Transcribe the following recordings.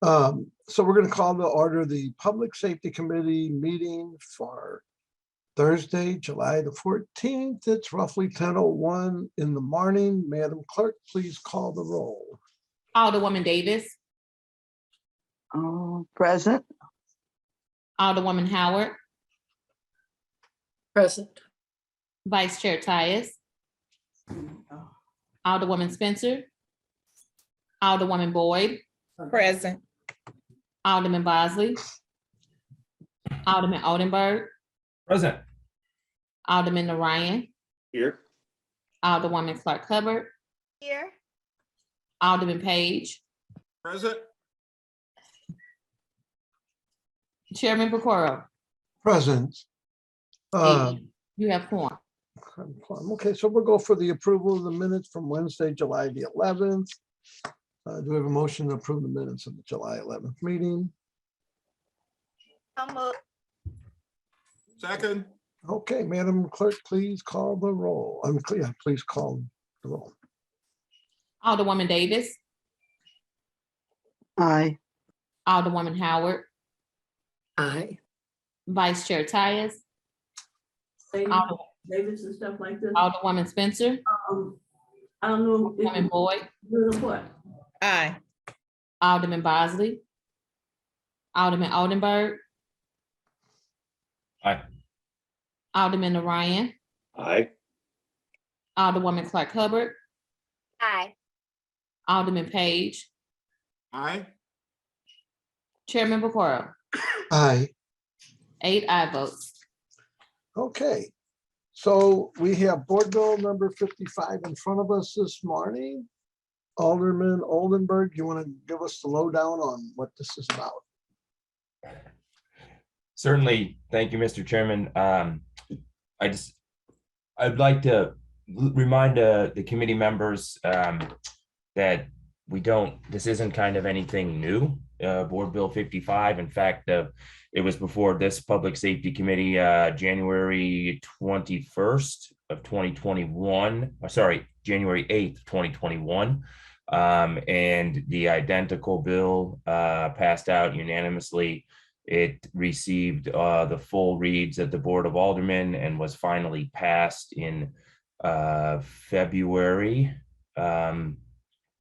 So we're going to call to order the Public Safety Committee meeting for Thursday, July the 14th. It's roughly 10:01 in the morning. Madam Clerk, please call the roll. Alderwoman Davis, Present. Alderwoman Howard, Present. Vice Chair Tyus, Alderwoman Spencer, Alderwoman Boyd, Present. Alderman Bosley, Alderman Oldenburg, Present. Alderman Ryan, Here. Alderwoman Clark Hubbard, Here. Alderman Page, Present. Chairman Pacoro. Present. You have quorum. Okay, so we'll go for the approval of the minutes from Wednesday, July the 11th. Do we have a motion to approve the minutes of the July 11th meeting? Second. Okay, Madam Clerk, please call the roll. Please call the roll. Alderwoman Davis, Aye. Alderwoman Howard, Aye. Vice Chair Tyus, Davis and stuff like this. Alderwoman Spencer, I don't know. if Alderwoman Boyd, doing what? Aye. Alderman Bosley, Alderman Oldenburg, Aye. Alderman Ryan, Aye. Alderwoman Clark Hubbard, Aye. Alderman Page, Aye. Chairman Pacoro. Aye. 8 aye votes. Okay, so we have board bill number 55 in front of us this morning. Alderman Oldenburg, you want to give us the lowdown on what this is about? Certainly. Thank you, Mr. Chairman. I'd like to remind the committee members that this isn't kind of anything new. Board Bill 55. In fact, it was before this Public Safety Committee, January 21st of 2021, January 8th, 2021. And the identical bill passed out unanimously. It received the full reads at the Board of Aldermen and was finally passed in February with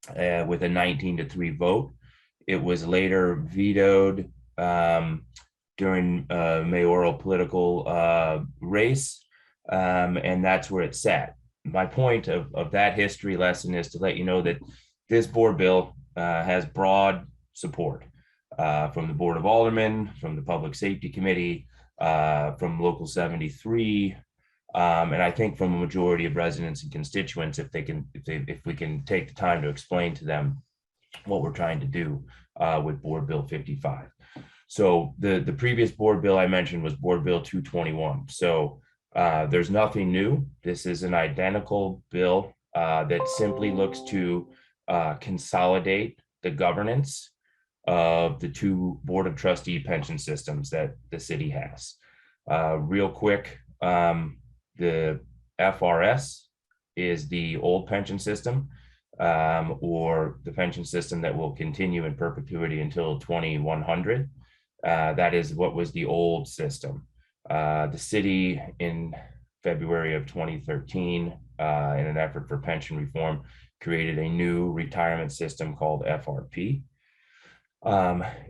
a 19-3 vote. It was later vetoed during mayoral political race, and that's where it sat. My point of that history lesson is to let you know that this board bill has broad support from the Board of Aldermen, from the Public Safety Committee, from Local 73, and I think from a majority of residents and constituents, if we can take the time to explain to them what we're trying to do with Board Bill 55. So the previous board bill I mentioned was Board Bill 221. So there's nothing new. This is an identical bill that simply looks to consolidate the governance of the two Board of Trustee pension systems that the city has. Real quick, the FRS is the old pension system, or the pension system that will continue in perpetuity until 2100. That is what was the old system. The city in February of 2013, in an effort for pension reform, created a new retirement system called FRP.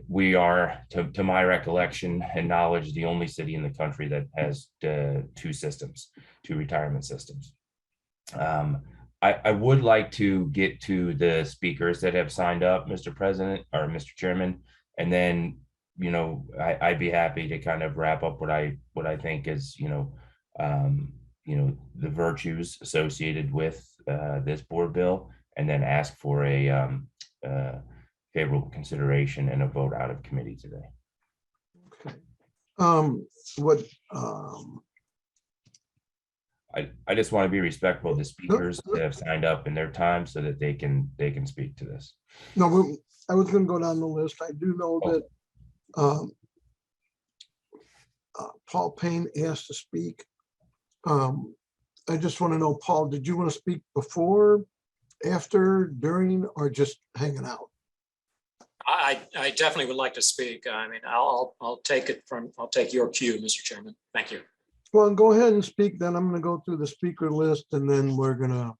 We are, to my recollection and knowledge, the only city in the country that has two retirement systems. I would like to get to the speakers that have signed up, Mr. President or Mr. Chairman, and then, I'd be happy to kind of wrap up what I think is, the virtues associated with this board bill, and then ask for a favorable consideration and a vote out of committee today. Okay. I just want to be respectful of the speakers that have signed up in their time so that they can speak to this. No, I was going to go down the list. I do know that Paul Payne asked to speak. I just want to know, Paul, did you want to speak before, after, during, or just hanging out? I definitely would like to speak. I mean, I'll take your cue, Mr. Chairman. Thank you. Well, go ahead and speak, then I'm gonna go through the speaker list and then we're gonna,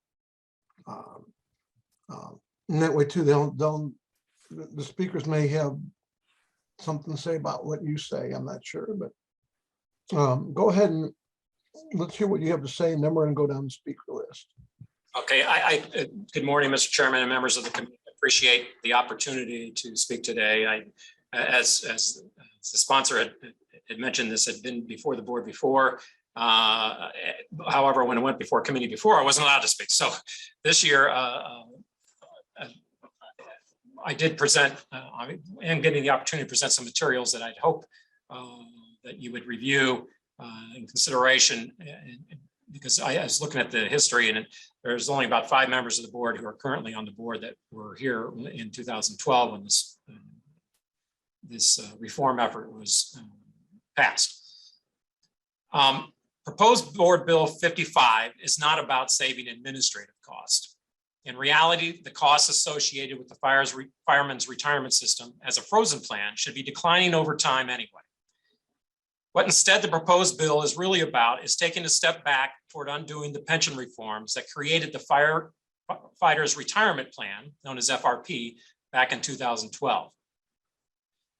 and that way too, the speakers may have something to say about what you say, I'm not sure, but go ahead and let's hear what you have to say, and then we're gonna go down the speaker list. Okay, good morning, Mr. Chairman and members of the committee. Appreciate the opportunity to speak today. As the sponsor had mentioned, this had been before the board before. However, when it went before committee before, I wasn't allowed to speak. So this year, I did present, I am getting the opportunity to present some materials that I'd hope that you would review in consideration, because I was looking at the history, and there's only about 5 members of the board who are currently on the board that were here in 2012 when this reform effort was passed. Proposed Board Bill 55 is not about saving administrative cost. In reality, the costs associated with the fireman's retirement system as a frozen plan should be declining over time anyway. What instead the proposed bill is really about is taking a step back toward undoing the pension reforms that created the Firefighters Retirement Plan, known as FRP, back in 2012.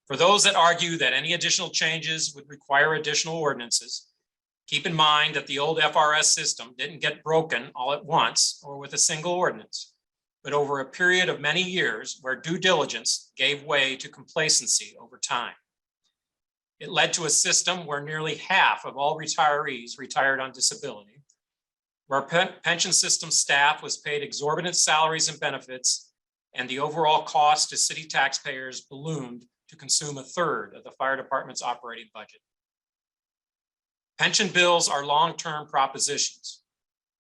For those that argue that any additional changes would require additional ordinances, keep in mind that the old FRS system didn't get broken all at once or with a single ordinance, but over a period of many years where due diligence gave way to complacency over time. It led to a system where nearly half of all retirees retired on disability, where pension system staff was paid exorbitant salaries and benefits, and the overall cost to city taxpayers ballooned to consume 1/3 of the fire department's operating budget. Pension bills are long-term propositions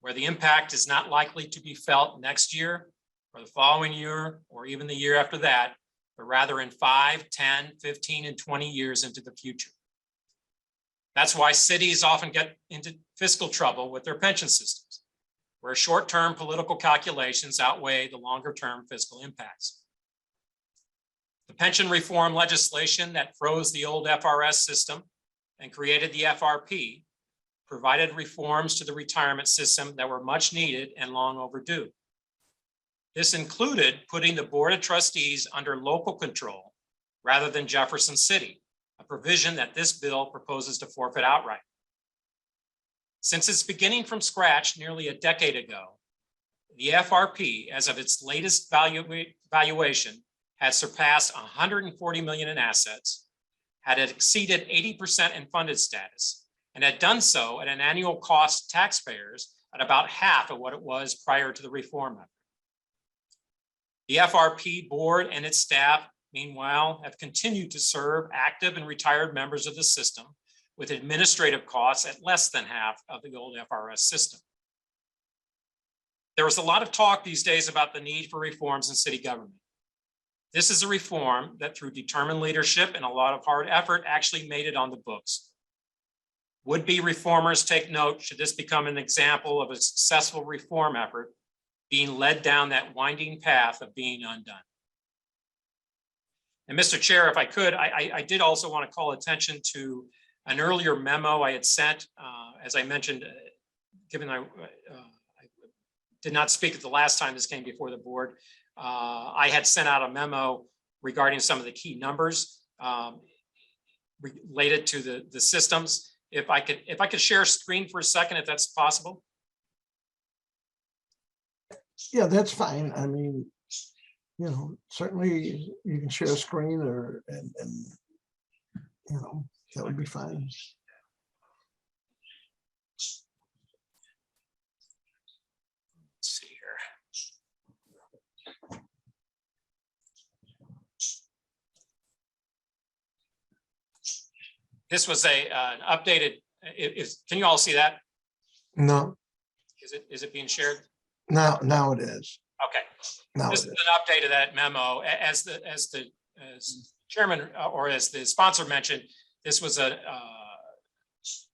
where the impact is not likely to be felt next year or the following year or even the year after that, but rather in 5, 10, 15, and 20 years into the future. That's why cities often get into fiscal trouble with their pension systems, where short-term political calculations outweigh the longer-term fiscal impacts. The pension reform legislation that froze the old FRS system and created the FRP provided reforms to the retirement system that were much needed and long overdue. This included putting the Board of Trustees under local control rather than Jefferson City, a provision that this bill proposes to forfeit outright. Since its beginning from scratch nearly a decade ago, the FRP, as of its latest valuation, had surpassed 140 million in assets, had exceeded 80% in funded status, and had done so at an annual cost to taxpayers at about half of what it was prior to the reform effort. The FRP board and its staff, meanwhile, have continued to serve active and retired members of the system with administrative costs at less than half of the old FRS system. There was a lot of talk these days about the need for reforms in city government. This is a reform that, through determined leadership and a lot of hard effort, actually made it on the books. Would-be reformers take note should this become an example of a successful reform effort being led down that winding path of being undone. And Mr. Chair, if I could, I did also want to call attention to an earlier memo I had sent. As I mentioned, given I did not speak at the last time this came before the board, I had sent out a memo regarding some of the key numbers related to the systems. If I could share a screen for a second, if that's possible. Yeah, that's fine. I mean, you know, certainly you can share a screen and you know, that would be fine. Let's see here. This was an updated, can you all see that? No, Is it being shared? now it is. Okay. Now This it is is. an update of that memo. As chairman or as the sponsor mentioned, this was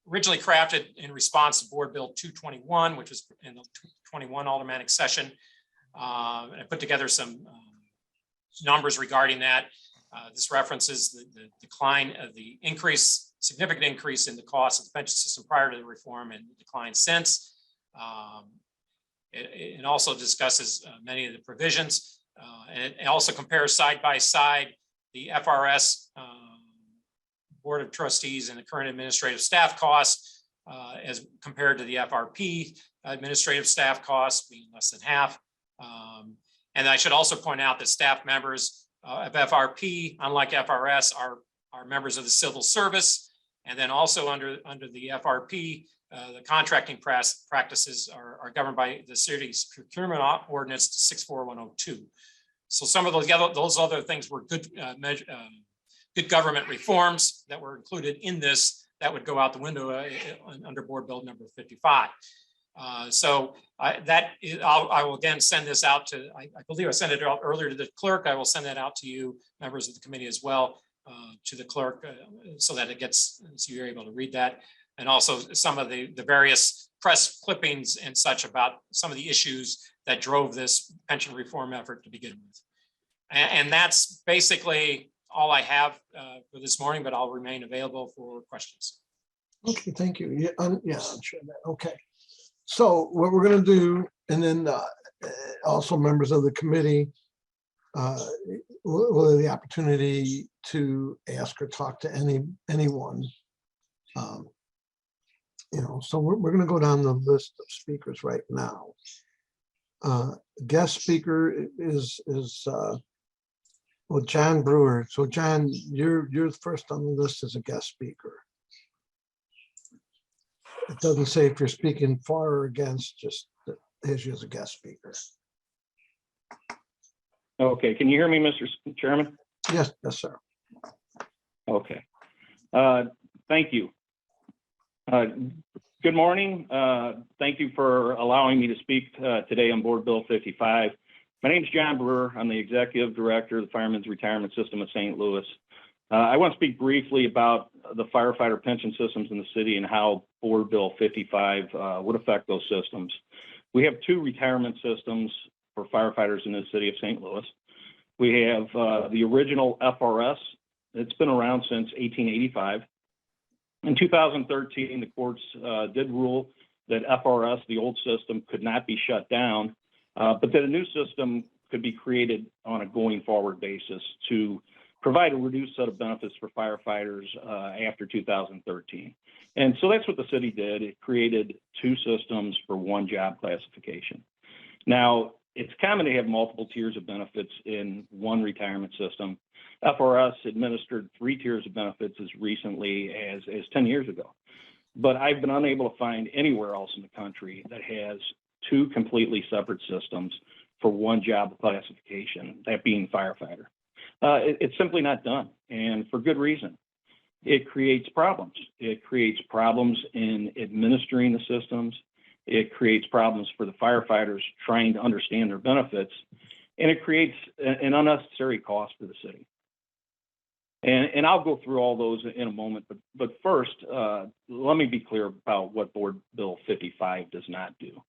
originally crafted in response to Board Bill 221, which was in the 21 aldermanic session. And I put together some numbers regarding that. This references the decline of the significant increase in the cost of the pension system prior to the reform and the decline since. It also discusses many of the provisions, and it also compares side by side the FRS Board of Trustees and the current administrative staff costs as compared to the FRP administrative staff costs being less than half. And I should also point out that staff members of FRP, unlike FRS, are members of the civil service. And then also under the FRP, the contracting practices are governed by the city's procurement ordinance 64102. So some of those other things were good government reforms that were included in this that would go out the window under board bill number 55. So I will again send this out to, I believe I sent it out earlier to the clerk. I will send that out to you, members of the committee as well, to the clerk, so that it gets, so you're able to read that. And also some of the various press clippings and such about some of the issues that drove this pension reform effort to begin with. And that's basically all I have for this morning, but I'll remain available for questions. Okay, thank you. Yeah, I'm sure that. Okay. So what we're going to do, and then also members of the committee will have the opportunity to ask or talk to anyone. So we're going to go down the list of speakers right now. Guest speaker is well, John Brewer. So John, you're first on the list as a guest speaker. It doesn't say if you're speaking for or against, just as you as a guest speaker. Okay, can you hear me, Mr. Chairman? Yes, sir. Okay. Thank you. Good morning. Thank you for allowing me to speak today on Board Bill 55. My name is John Brewer. I'm the Executive Director of the Firemen's Retirement System of St. Louis. I want to speak briefly about the firefighter pension systems in the city and how Board Bill 55 would affect those systems. We have two retirement systems for firefighters in the city of St. Louis. We have the original FRS. It's been around since 1885. In 2013, the courts did rule that FRS, the old system, could not be shut down, but that a new system could be created on a going forward basis to provide a reduced set of benefits for firefighters after 2013. And so that's what the city did. It created two systems for one job classification. Now, it's common to have multiple tiers of benefits in one retirement system. FRS administered 3 tiers of benefits as recently as 10 years ago. But I've been unable to find anywhere else in the country that has two completely separate systems for one job classification, that being firefighter. It's simply not done, and for good reason. It creates problems. It creates problems in administering the systems. It creates problems for the firefighters trying to understand their benefits, and it creates an unnecessary cost for the city. And I'll go through all those in a moment, but first, let me be clear about what Board Bill 55 does not do.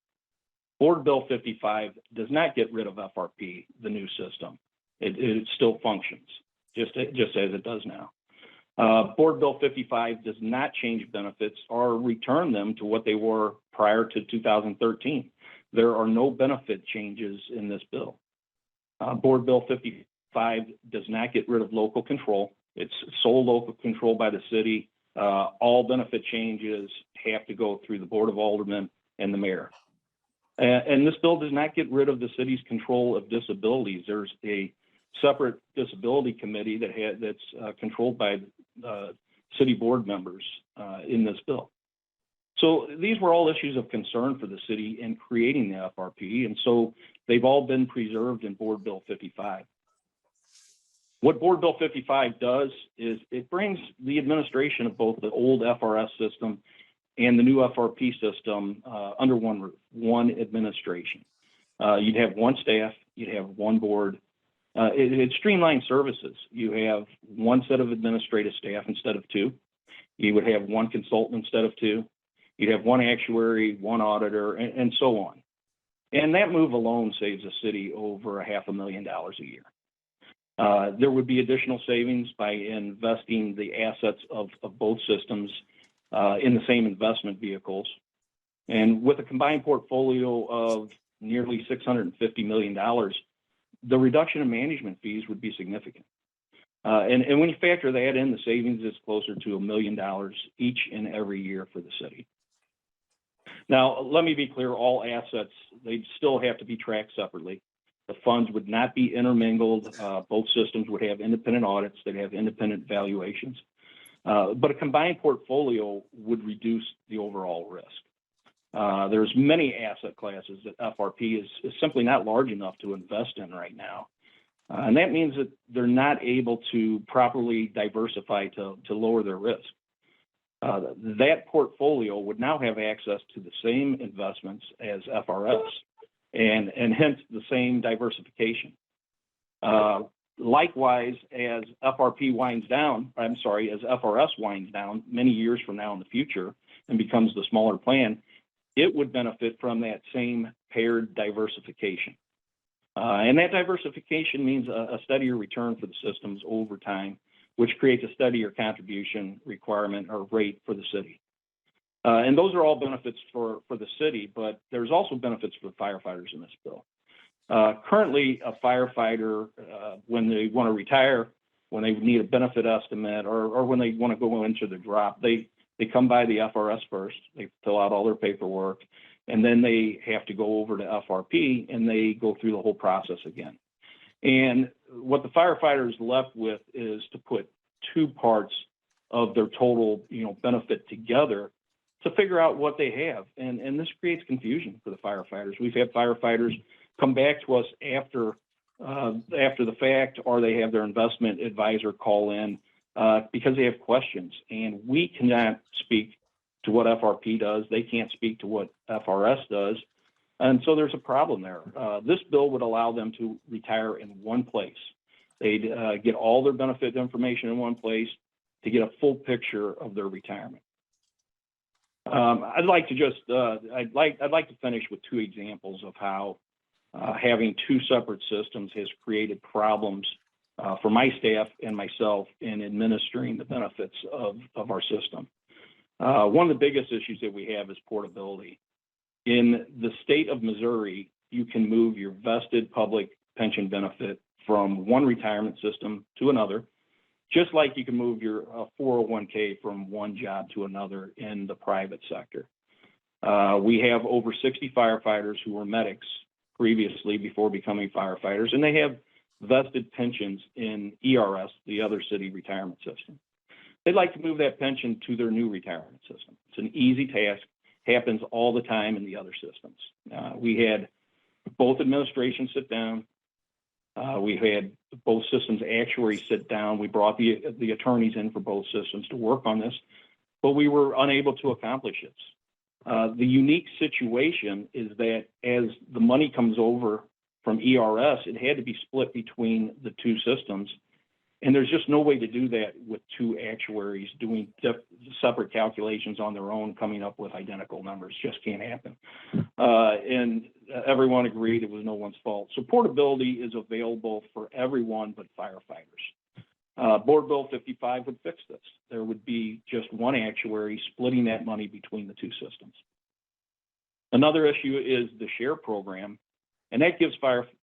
Board Bill 55 does not get rid of FRP, the new system. It still functions, just as it does now. Board Bill 55 does not change benefits or return them to what they were prior to 2013. There are no benefit changes in this bill. Board Bill 55 does not get rid of local control. It's sole local control by the city. All benefit changes have to go through the Board of Aldermen and the mayor. And this bill does not get rid of the city's control of disabilities. There's a separate disability committee that's controlled by city board members in this bill. So these were all issues of concern for the city in creating the FRP, and so they've all been preserved in Board Bill 55. What Board Bill 55 does is it brings the administration of both the old FRS system and the new FRP system under one roof, one administration. You'd have one staff, you'd have one board. It streamlines services. You have one set of administrative staff instead of two. You would have one consultant instead of two. You'd have one actuary, one auditor, and so on. And that move alone saves the city over $500,000 a year. There would be additional savings by investing the assets of both systems in the same investment vehicles. And with a combined portfolio of nearly $650 million, the reduction in management fees would be significant. And when you factor that in, the savings is closer to $1 million each and every year for the city. Now, let me be clear, all assets, they'd still have to be tracked separately. The funds would not be intermingled. Both systems would have independent audits. They'd have independent valuations. But a combined portfolio would reduce the overall risk. There's many asset classes that FRP is simply not large enough to invest in right now. And that means that they're not able to properly diversify to lower their risk. That portfolio would now have access to the same investments as FRS and hence the same diversification. Likewise, as FRP winds down, as FRS winds down many years from now in the future and becomes the smaller plan, it would benefit from that same paired diversification. And that diversification means a steadier return for the systems over time, which creates a steadier contribution requirement or rate for the city. And those are all benefits for the city, but there's also benefits for the firefighters in this bill. Currently, a firefighter, when they want to retire, when they need a benefit estimate, or when they want to go into the drop, they come by the FRS first, they fill out all their paperwork, and then they have to go over to FRP and they go through the whole process again. And what the firefighter is left with is to put two parts of their total, benefit together to figure out what they have. And this creates confusion for the firefighters. We've had firefighters come back to us after the fact, or they have their investment advisor call in because they have questions. And we cannot speak to what FRP does. They can't speak to what FRS does. And so there's a problem there. This bill would allow them to retire in one place. They'd get all their benefit information in one place to get a full picture of their retirement. I'd like to finish with two examples of how having two separate systems has created problems for my staff and myself in administering the benefits of our system. One of the biggest issues that we have is portability. In the state of Missouri, you can move your vested public pension benefit from one retirement system to another, just like you can move your 401k from one job to another in the private sector. We have over 60 firefighters who were medics previously before becoming firefighters, and they have vested pensions in ERS, the other city retirement system. They'd like to move that pension to their new retirement system. It's an easy task, happens all the time in the other systems. We had both administrations sit down. We had both systems actuaries sit down. We brought the attorneys in for both systems to work on this, but we were unable to accomplish it. The unique situation is that as the money comes over from ERS, it had to be split between the two systems. And there's just no way to do that with two actuaries doing separate calculations on their own, coming up with identical numbers. Just can't happen. And everyone agreed it was no one's fault. So portability is available for everyone but firefighters. Board Bill 55 would fix this. There would be just one actuary splitting that money between the two systems. Another issue is the SHARE program. And that gives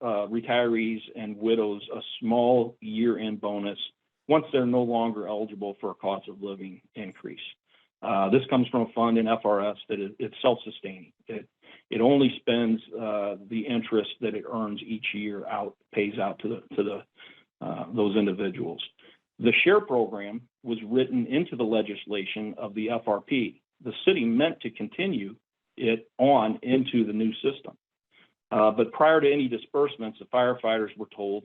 retirees and widows a small year-end bonus once they're no longer eligible for a cost of living increase. This comes from a fund in FRS that it's self-sustaining. It only spends the interest that it earns each year pays out to those individuals. The SHARE program was written into the legislation of the FRP. The city meant to continue it on into the new system. But prior to any disbursements, the firefighters were told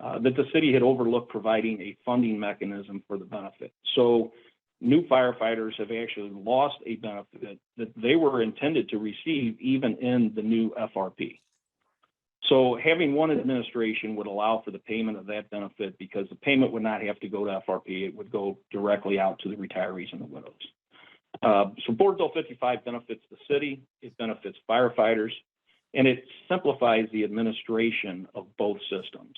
that the city had overlooked providing a funding mechanism for the benefit. So new firefighters have actually lost a benefit that they were intended to receive even in the new FRP. So having one administration would allow for the payment of that benefit because the payment would not have to go to FRP. It would go directly out to the retirees and the widows. So Board Bill 55 benefits the city, it benefits firefighters, and it simplifies the administration of both systems.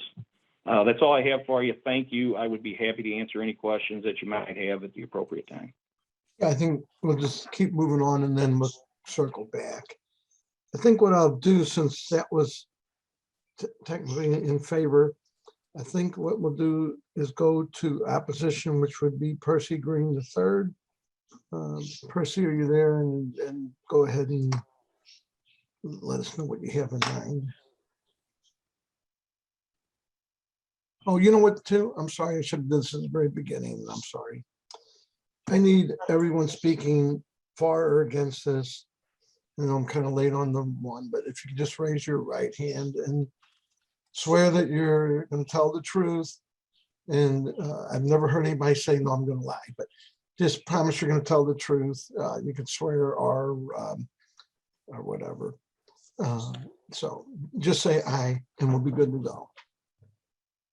That's all I have for you. Thank you. I would be happy to answer any questions that you might have at the appropriate time. Yeah, I think we'll just keep moving on and then we'll circle back. I think what I'll do, since that was technically in favor, I think what we'll do is go to opposition, which would be Percy Green III. Percy, are you there? And go ahead and let us know what you have in mind. Oh, you know what, too? I'm sorry, I should have done this at the very beginning. I'm sorry. I need everyone speaking for or against this. You know, I'm kind of late on the one, but if you could just raise your right hand and swear that you're going to tell the truth. And I've never heard anybody say, no, I'm going to lie, but just promise you're going to tell the truth. You can swear or whatever. So just say aye and we'll be good to go.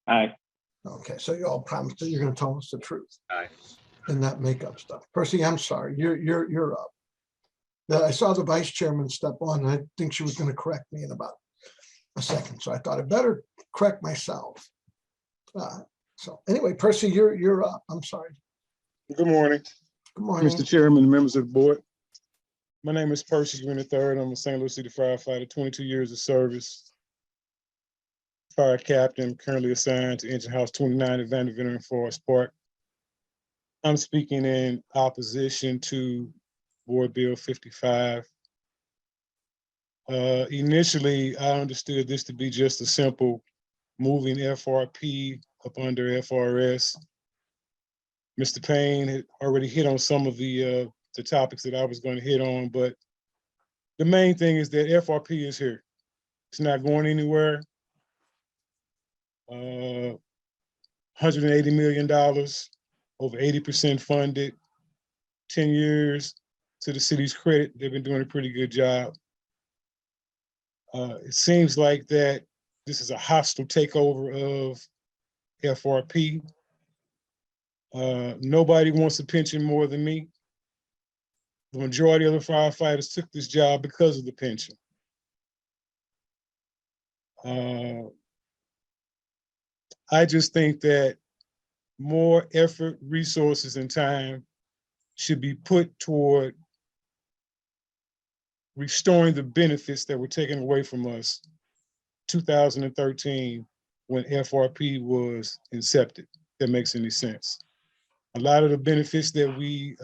Aye. Okay, so you all promise that you're going to tell us the truth. Aye. And not make up stuff. Percy, I'm sorry, you're up. Now, I saw the vice chairman step on, and I think she was going to correct me in about a second, so I thought I better correct myself. So anyway, Percy, you're up. I'm sorry. Good morning, Good morning. Mr. Chairman, members of the board. My name is Percy Green III. I'm a St. Louis City firefighter, 22 years of service. Fire captain, currently assigned to Engine House 29 at Vanderbilt and Forest Park. I'm speaking in opposition to Board Bill 55. Initially, I understood this to be just a simple moving FRP up under FRS. Mr. Payne had already hit on some of the topics that I was going to hit on, but the main thing is that FRP is here. It's not going anywhere. $180 million, over 80% funded, 10 years. To the city's credit, they've been doing a pretty good job. It seems like that this is a hostile takeover of FRP. Nobody wants a pension more than me. The majority of the firefighters took this job because of the pension. I just think that more effort, resources, and time should be put toward restoring the benefits that were taken away from us 2013 when FRP was incepted. That makes any sense. A lot of the benefits that we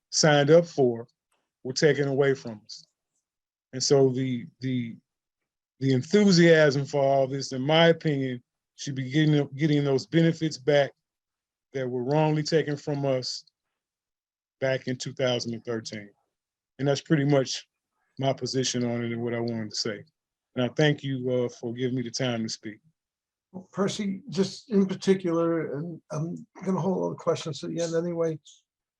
signed up for were taken away from us. And so the enthusiasm for all this, in my opinion, should be getting those benefits back that were wrongly taken from us back in 2013. And that's pretty much my position on it and what I wanted to say. And I thank you for giving me the time to speak. Well, Percy, just in particular, and I'm going to hold all the questions to the end anyway,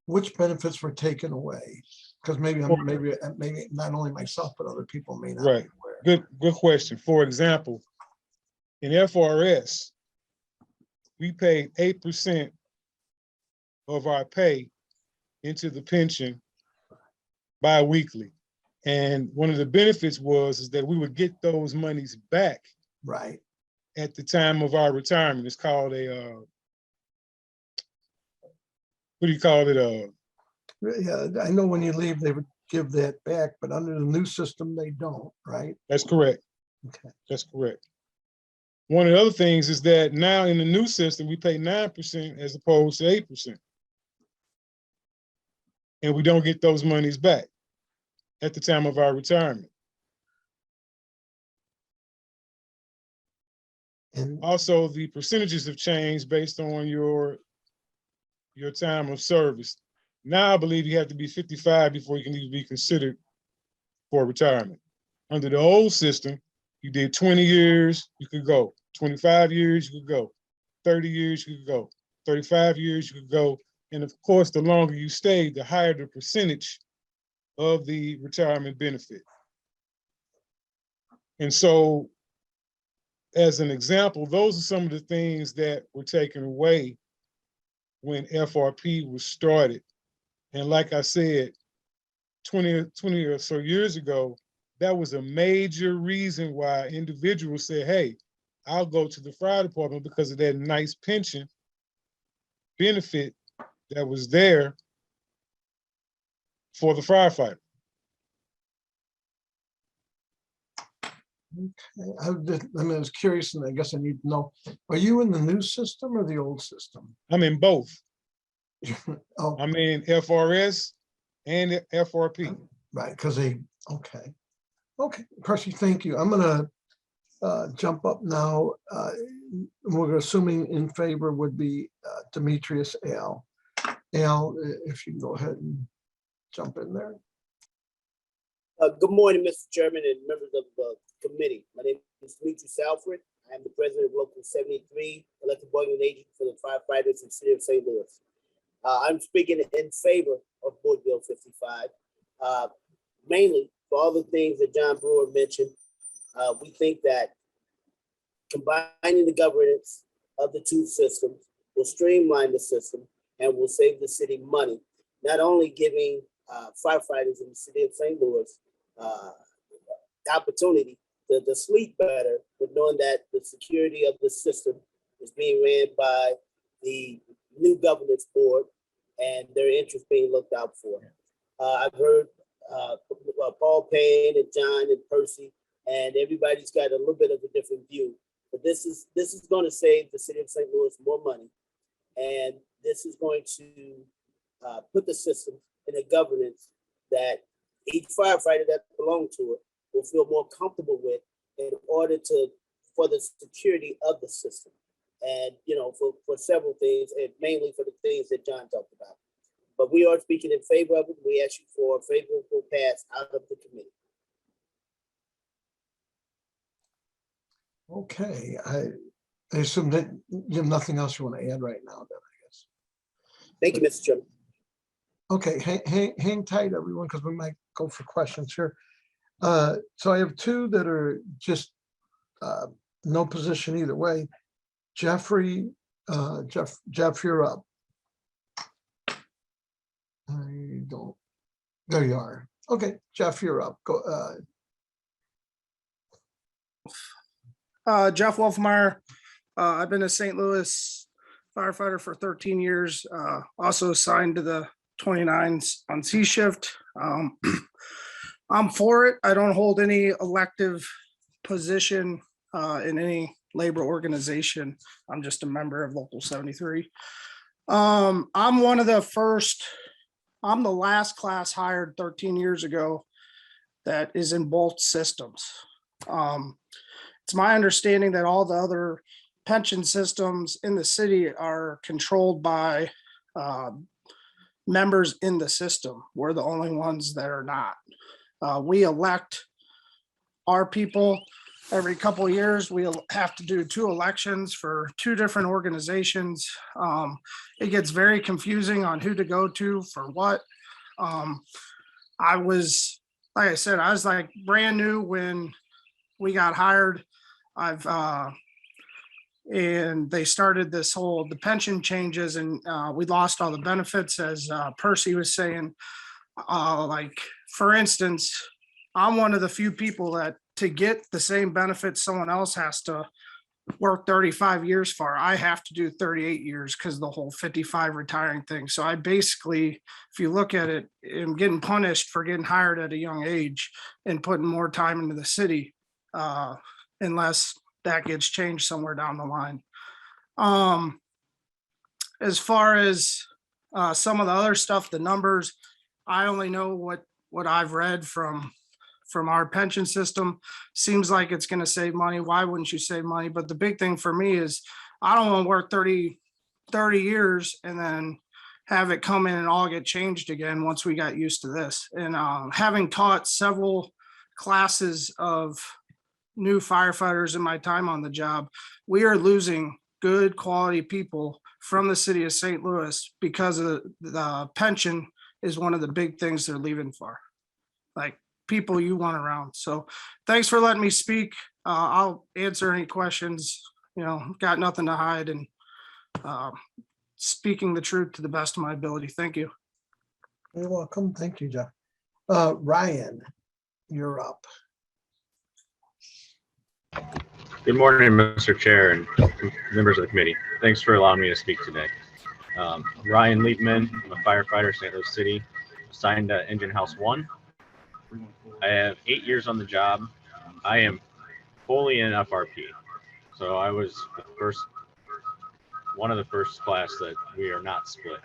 which benefits were taken away? Because maybe not only myself, but other people may not be Right. aware. Good question. For example, in FRS, we paid 8% of our pay into the pension bi-weekly. And one of the benefits is that we would get those monies back Right. at the time of our retirement. It's called a, what do you call it? Yeah, I know when you leave, they would give that back, but under the new system, they don't, right? That's correct. Okay. That's correct. One of the other things is that now in the new system, we pay 9% as opposed to 8%. And we don't get those monies back at the time of our retirement. And Also, the percentages have changed based on your time of service. Now, I believe you have to be 55 before you can even be considered for retirement. Under the old system, you did 20 years, you could go. 25 years, you could go. 30 years, you could go. 35 years, you could go. And of course, the longer you stayed, the higher the percentage of the retirement benefit. And so, as an example, those are some of the things that were taken away when FRP was started. And like I said, 20 or so years ago, that was a major reason why individuals said, hey, I'll go to the fire department because of that nice pension benefit that was there for the firefighter. I was curious, and I guess I need to know, are you in the new system or the old system? I'm in both. Oh, I'm in FRS and FRP. right, because okay. Okay, Percy, thank you. I'm gonna jump up now. We're assuming in favor would be Demetrius Al. Al, if you can go ahead and jump in there. Good morning, Mr. Chairman and members of the committee. My name is Demetrius Alfred. I am the president of Local 73, elected bargaining agent for the firefighters in the city of St. Louis. I'm speaking in favor of Board Bill 55, mainly for all the things that John Brewer mentioned. We think that combining the governance of the two systems will streamline the system and will save the city money, not only giving firefighters in the city of St. Louis the opportunity to sleep better, but knowing that the security of the system is being ran by the new governance board and their interests being looked out for. I've heard Paul Payne and John and Percy, and everybody's got a little bit of a different view. But this is going to save the city of St. Louis more money, and this is going to put the system in a governance that each firefighter that belongs to it will feel more comfortable with in order for the security of the system. And, for several things, and mainly for the things that John talked about. But we are speaking in favor of it. We ask you for a favorable pass out of the committee. Okay, I assume that you have nothing else you want to add right now, then, I guess. Thank you, Mr. Chairman. Okay, hang tight, everyone, because we might go for questions here. So I have two that are just no position either way. Jeffrey, Jeff, you're up. I don't, there you are. Okay, Jeff, you're up. Go. Jeff Wolfmeyer. I've been a St. Louis firefighter for 13 years, also assigned to the 29s on C shift. I'm for it. I don't hold any elective position in any labor organization. I'm just a member of Local 73. I'm the last class hired 13 years ago that is in both systems. It's my understanding that all the other pension systems in the city are controlled by members in the system. We're the only ones that are not. We elect our people every couple of years. We'll have to do 2 elections for 2 different organizations. It gets very confusing on who to go to for what. I was like brand new when we got hired. And they started the pension changes, and we lost all the benefits, as Percy was saying. Like, for instance, I'm one of the few people that to get the same benefits someone else has to work 35 years for, I have to do 38 years because the whole 55 retiring thing. So I basically, if you look at it, am getting punished for getting hired at a young age and putting more time into the city, unless that gets changed somewhere down the line. As far as some of the other stuff, the numbers, I only know what I've read from our pension system. Seems like it's going to save money. Why wouldn't you save money? But the big thing for me is I don't want to work 30 years and then have it come in and all get changed again once we got used to this. And having taught several classes of new firefighters in my time on the job, we are losing good quality people from the city of St. Louis because of the pension is one of the big things they're leaving for. Like, people you want around. So thanks for letting me speak. I'll answer any questions. Got nothing to hide, and speaking the truth to the best of my ability. Thank you. You're welcome. Thank you, Jeff. Ryan, you're up. Good morning, Mr. Chair and members of the committee. Thanks for allowing me to speak today. Ryan Liebman, I'm a firefighter, St. Louis City, assigned to Engine House 1. I have 8 years on the job. I am fully in FRP. So I was one of the first class that we are not split.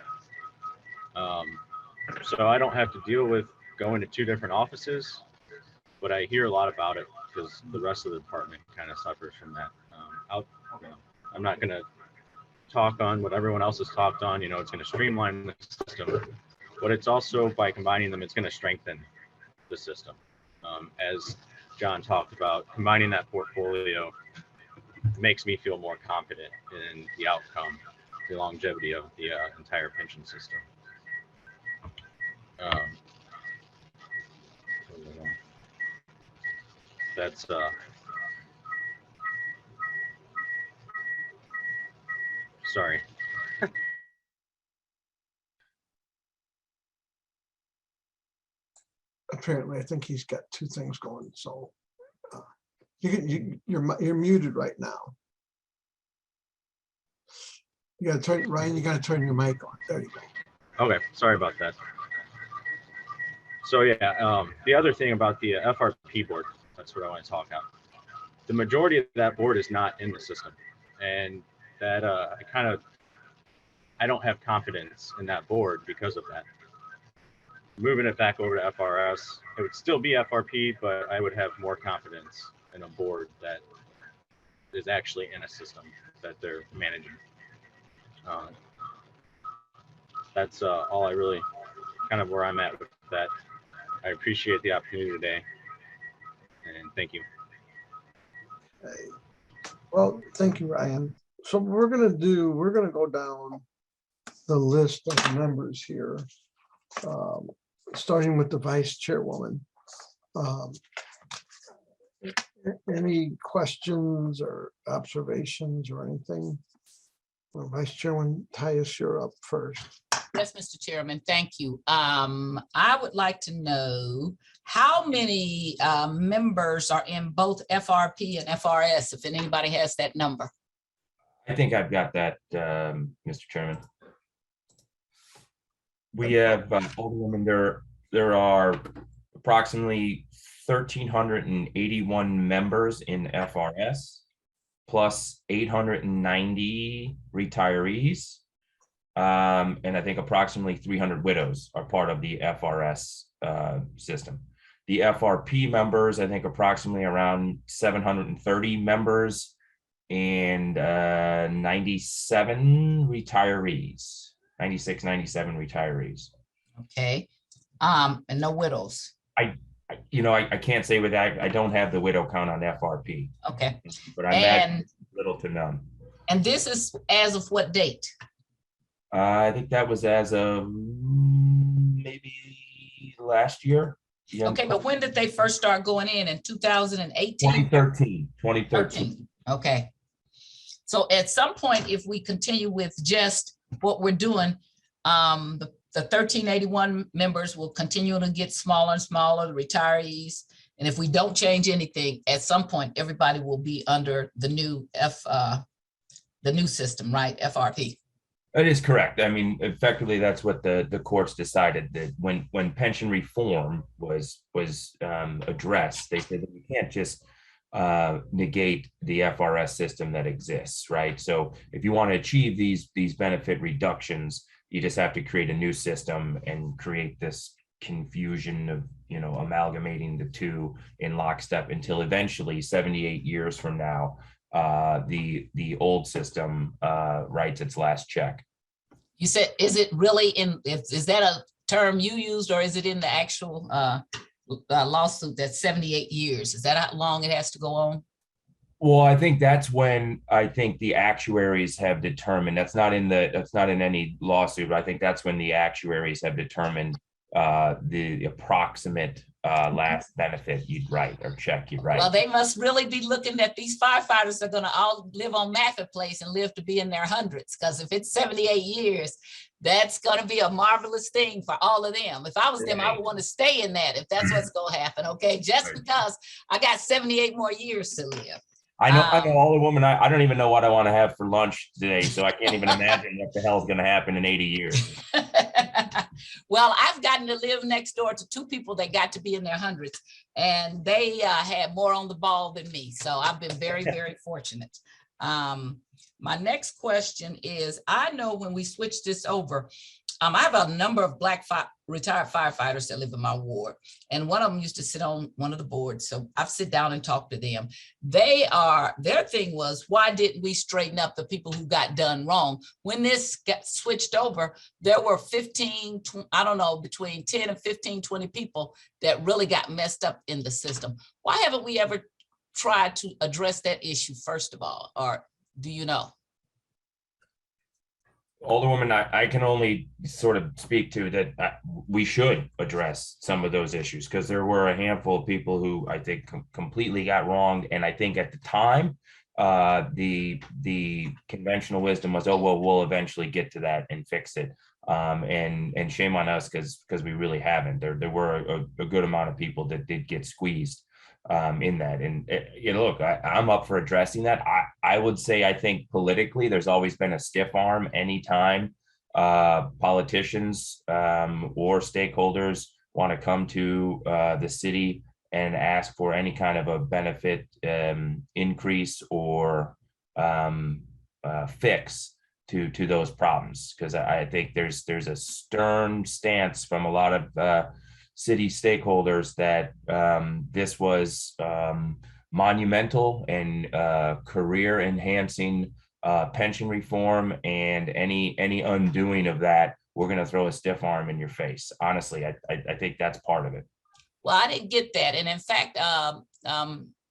So I don't have to deal with going to 2 different offices, but I hear a lot about it because the rest of the department kind of suffers from that. I'm not going to talk on what everyone else has talked on. It's going to streamline the system, but it's also, by combining them, it's going to strengthen the system. As John talked about, combining that portfolio makes me feel more confident in the outcome, the longevity of the entire pension system. That's sorry. Apparently, I think he's got 2 things going, so you're muted right now. You gotta turn, Ryan, you gotta turn your mic on. There you go. Okay, sorry about that. So yeah, the other thing about the FRP board, that's what I want to talk about. The majority of that board is not in the system, and that I don't have confidence in that board because of that. Moving it back over to FRS, it would still be FRP, but I would have more confidence in a board that is actually in a system that they're managing. That's all I really, kind of where I'm at with that. I appreciate the opportunity today, and thank you. Okay. Well, thank you, Ryan. So we're gonna go down the list of members here, starting with the vice chairwoman. Any questions or observations or anything? Well, Vice Chairman Tyus, you're up first. Yes, Mr. Chairman, thank you. I would like to know how many members are in both FRP and FRS, if anybody has that number. I think I've got that, Mr. Chairman. We have, Alderwoman, there are approximately 1,381 members in FRS, plus 890 retirees. And I think approximately 300 widows are part of the FRS system. The FRP members, I think approximately around 730 members and 97 retirees, 96, 97 retirees. Okay, and no widows. I can't say with that. I don't have the widow count on FRP. Okay. But I imagine little to none. And this is as of what date? I think that was as of maybe last year. Yeah. Okay, but when did they first start going in 2018? 2013. Okay. So at some point, if we continue with just what we're doing, the 1381 members will continue to get smaller and smaller, the retirees. And if we don't change anything, at some point, everybody will be under the new system, right? FRP. That is correct. I mean, effectively, that's what the courts decided, that when pension reform was addressed, they said that we can't just negate the FRS system that exists, right? So if you want to achieve these benefit reductions, you just have to create a new system and create this confusion of, amalgamating the two in lockstep until eventually 78 years from now, the old system writes its last check. You said, is it really is that a term you used, or is it in the actual lawsuit that's 78 years? Is that how long it has to go on? Well, I think that's when the actuaries have determined, that's not in any lawsuit, but I think that's when the actuaries have determined the approximate last benefit you'd write or check you'd write. Well, they must really be looking at these firefighters are going to all live on Marketplace and live to be in their hundreds, because if it's 78 years, that's going to be a marvelous thing for all of them. If I was them, I would want to stay in that if that's what's going to happen. Okay, just because I got 78 more years to live. I know Alderwoman, I don't even know what I want to have for lunch today, so I can't even imagine what the hell is going to happen in 80 years. Well, I've gotten to live next door to two people that got to be in their hundreds, and they had more on the ball than me. So I've been very, very fortunate. My next question is, I know when we switched this over, I have a number of Black retired firefighters that live in my ward, and one of them used to sit on one of the boards. So I've sit down and talked to them. Their thing was, why didn't we straighten up the people who got done wrong? When this got switched over, there were 15, I don't know, between 10 and 15, 20 people that really got messed up in the system. Why haven't we ever tried to address that issue first of all, or do you know? Alderwoman, I can only sort of speak to that we should address some of those issues, because there were a handful of people who I think completely got wronged. And I think at the time, the conventional wisdom was, oh, well, we'll eventually get to that and fix it. And shame on us, because we really haven't. There were a good amount of people that did get squeezed in that. And look, I'm up for addressing that. I would say, I think politically there's always been a stiff arm anytime politicians or stakeholders want to come to the city and ask for any kind of a benefit increase or fix to those problems, because I think there's a stern stance from a lot of city stakeholders that this was monumental and career enhancing pension reform, and any undoing of that, we're going to throw a stiff arm in your face. Honestly, I think that's part of it. Well, I didn't get that. And in fact,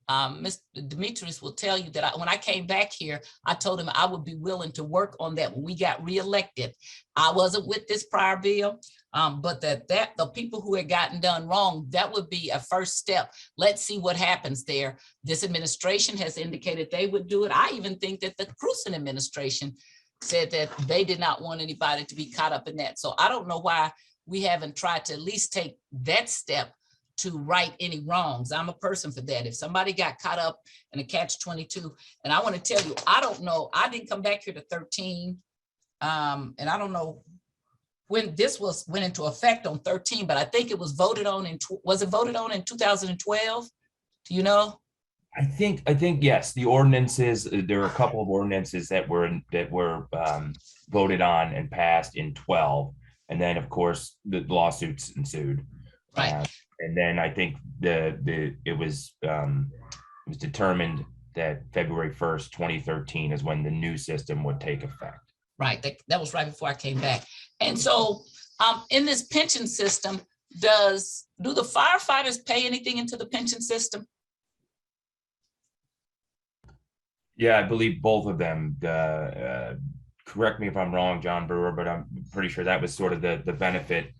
Mr. Demetrius will tell you that when I came back here, I told him I would be willing to work on that when we got reelected. I wasn't with this prior bill, but that the people who had gotten done wrong, that would be a first step. Let's see what happens there. This administration has indicated they would do it. I even think that the Cruzen administration said that they did not want anybody to be caught up in that. So I don't know why we haven't tried to at least take that step to right any wrongs. I'm a person for that. If somebody got caught up in a catch-22, and I want to tell you, I don't know, I didn't come back here to 13, and I don't know when this went into effect on 13, but I think it was voted on was it voted on in 2012? Do you know? I think yes. The ordinances, there are a couple of ordinances that were voted on and passed in 12, and then of course the lawsuits ensued. Right. And then I think it was determined that February 1st, 2013 is when the new system would take effect. Right, that was right before I came back. And so in this pension system, do the firefighters pay anything into the pension system? Yeah, I believe both of them. Correct me if I'm wrong, John Brewer, but I'm pretty sure that was sort of the benefit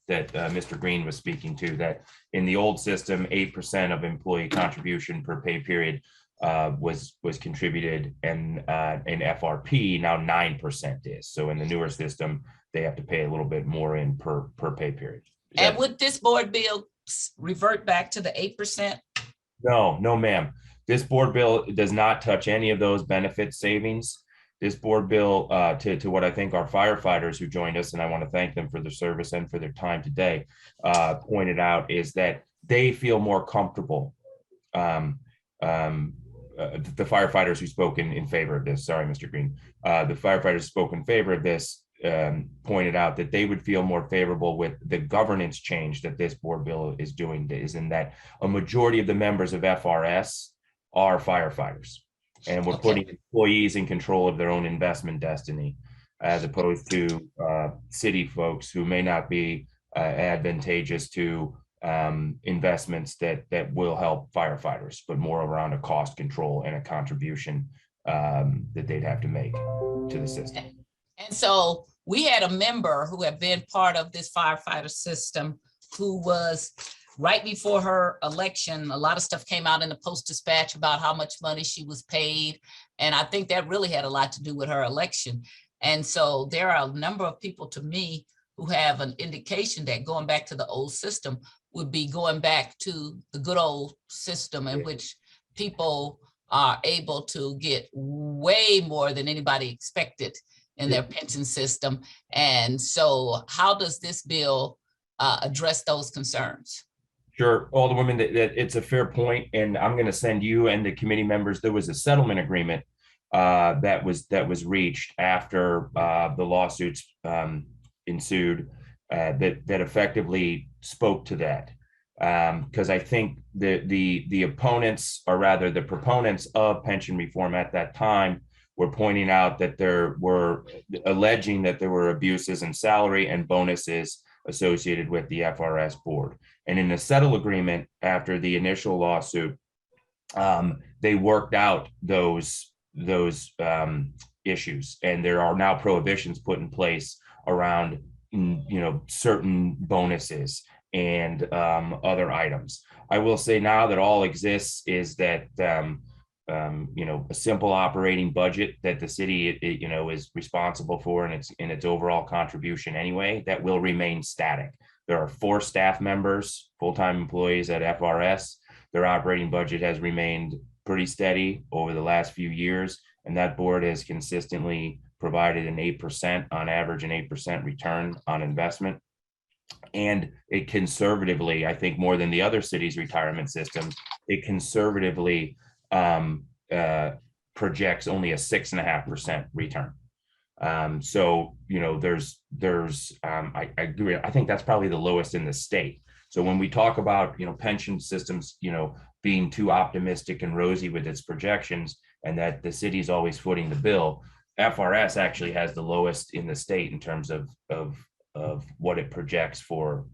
that Mr. Green was speaking to, that in the old system, 8% of employee contribution per pay period was contributed, and in FRP now 9% is. So in the newer system, they have to pay a little bit more in per pay period. And would this board bill revert back to the 8%? No, ma'am. This board bill does not touch any of those benefit savings. This board bill, to what I think our firefighters who joined us, and I want to thank them for their service and for their time today, pointed out, is that they feel more comfortable. The firefighters who spoke in favor of this, sorry, Mr. Green, the firefighters who spoke in favor of this pointed out that they would feel more favorable with the governance change that this board bill is doing, is in that a majority of the members of FRS are firefighters. And we're putting employees in control of their own investment destiny, as opposed to city folks who may not be advantageous to investments that will help firefighters, but more around a cost control and a contribution that they'd have to make to the system. And so we had a member who had been part of this firefighter system who was, right before her election, a lot of stuff came out in the Post-Dispatch about how much money she was paid. And I think that really had a lot to do with her election. And so there are a number of people, to me, who have an indication that going back to the old system would be going back to the good old system in which people are able to get way more than anybody expected in their pension system. And so how does this bill address those concerns? Sure, Alderwoman, that it's a fair point, and I'm going to send you and the committee members. There was a settlement agreement that was reached after the lawsuits ensued that effectively spoke to that. Because I think the opponents, or rather the proponents of pension reform at that time, were pointing out that alleging that there were abuses in salary and bonuses associated with the FRS board. And in the settle agreement after the initial lawsuit, they worked out those issues, and there are now prohibitions put in place around certain bonuses and other items. I will say now that all exists is that a simple operating budget that the city is responsible for in its overall contribution anyway, that will remain static. There are 4 staff members, full-time employees at FRS. Their operating budget has remained pretty steady over the last few years, and that board has consistently provided an 8% on average, an 8% return on investment. And it conservatively, I think more than the other cities' retirement systems, it conservatively projects only a 6.5% return. So, I agree. I think that's probably the lowest in the state. So when we talk about, pension systems, being too optimistic and rosy with its projections, and that the city's always footing the bill, FRS actually has the lowest in the state in terms of what it projects for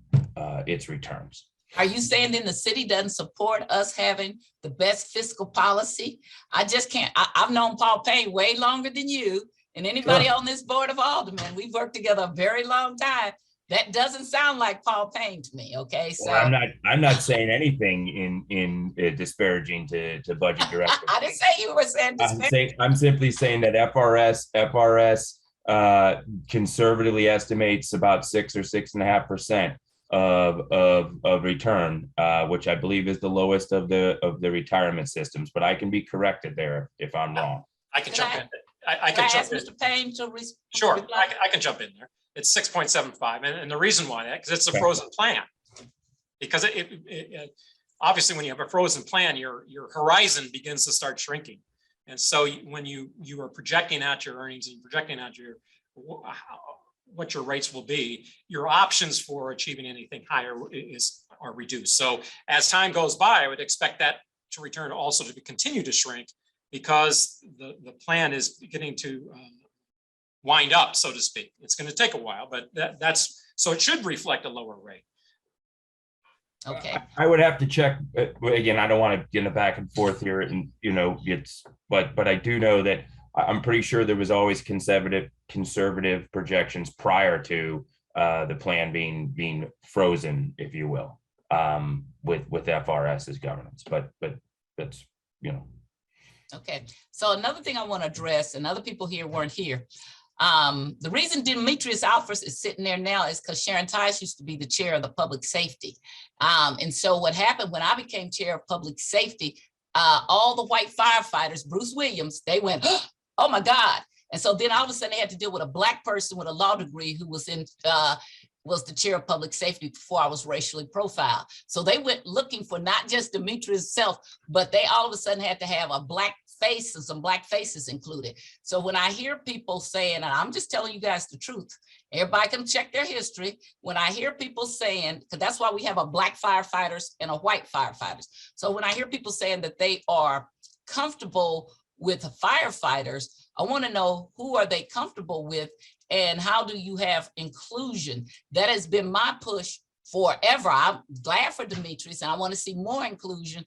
its returns. Are you saying then the city doesn't support us having the best fiscal policy? I just can't. I've known Paul Payne way longer than you and anybody on this board of aldermen. We've worked together a very long time. That doesn't sound like Paul Payne to me. Okay, so well, I'm not saying anything in disparaging to budget director. I didn't say you were saying disparaging. I'm simply saying that FRS conservatively estimates about 6 or 6.5% of return, which I believe is the lowest of the retirement systems. But I can be corrected there if I'm wrong. I can jump in. I can jump in. Mr. Payne to Sure, I can jump in there. It's 6.75, and the reason why that, because it's a frozen plan. Because it obviously when you have a frozen plan, your horizon begins to start shrinking, and so when you are projecting out your earnings and projecting out what your rates will be, your options for achieving anything higher are reduced. So as time goes by, I would expect that to return also to continue to shrink, because the plan is beginning to wind up, so to speak. It's going to take a while, but so it should reflect a lower rate. Okay. I would have to check again. I don't want to get in a back and forth here, and but I do know that I'm pretty sure there was always conservative projections prior to the plan being frozen, if you will, with FRS's governance. But that's Okay. So another thing I want to address, and other people here weren't here. The reason Demetrius Alford is sitting there now is because Sharon Tice used to be the chair of the public safety. And so what happened when I became chair of public safety, all the white firefighters, Bruce Williams, they went, oh my God. And so then all of a sudden they had to deal with a Black person with a law degree who was the chair of public safety before I was racially profiled. So they went looking for not just Demetrius himself, but they all of a sudden had to have a Black face and some Black faces included. So when I hear people saying, and I'm just telling you guys the truth, everybody can check their history. When I hear people saying, because that's why we have a Black firefighters and a white firefighters. So when I hear people saying that they are comfortable with firefighters, I want to know, who are they comfortable with, and how do you have inclusion? That has been my push forever. I'm glad for Demetrius, and I want to see more inclusion.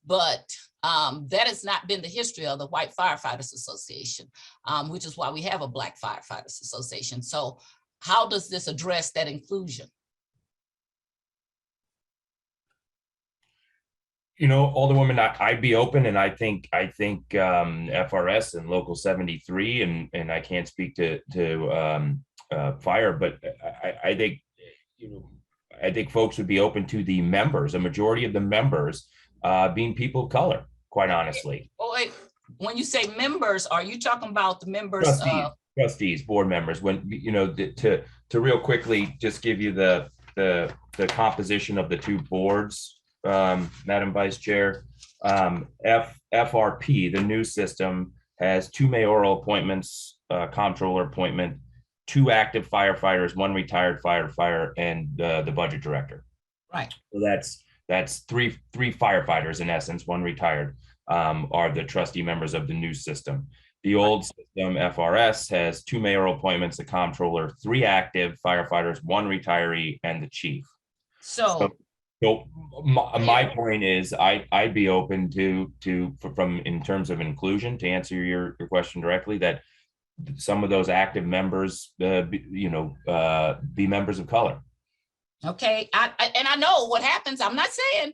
But that has not been the history of the White Firefighters Association, which is why we have a Black Firefighters Association. So how does this address that inclusion? Alderwoman, I'd be open, and I think FRS and Local 73, and I can't speak to fire, but I think folks would be open to the members, a majority of the members being people of color. quite honestly. Oh, wait, when you say members, are you talking about the members Trustees, of? trustees, board members, when, you know, to real quickly just give you the composition of the two boards, Madam Vice Chair. FRP, the new system, has 2 mayoral appointments, comptroller appointment, 2 active firefighters, 1 retired firefighter, and the budget director. Right. So that's three firefighters in essence, 1 retired, are the trustee members of the new system. The old system, FRS, has 2 mayoral appointments, a comptroller, 3 active firefighters, 1 retiree, and the chief. So My point is, I'd be open from in terms of inclusion, to answer your question directly, that some of those active members, be members of color. okay, I know what happens. I'm not saying,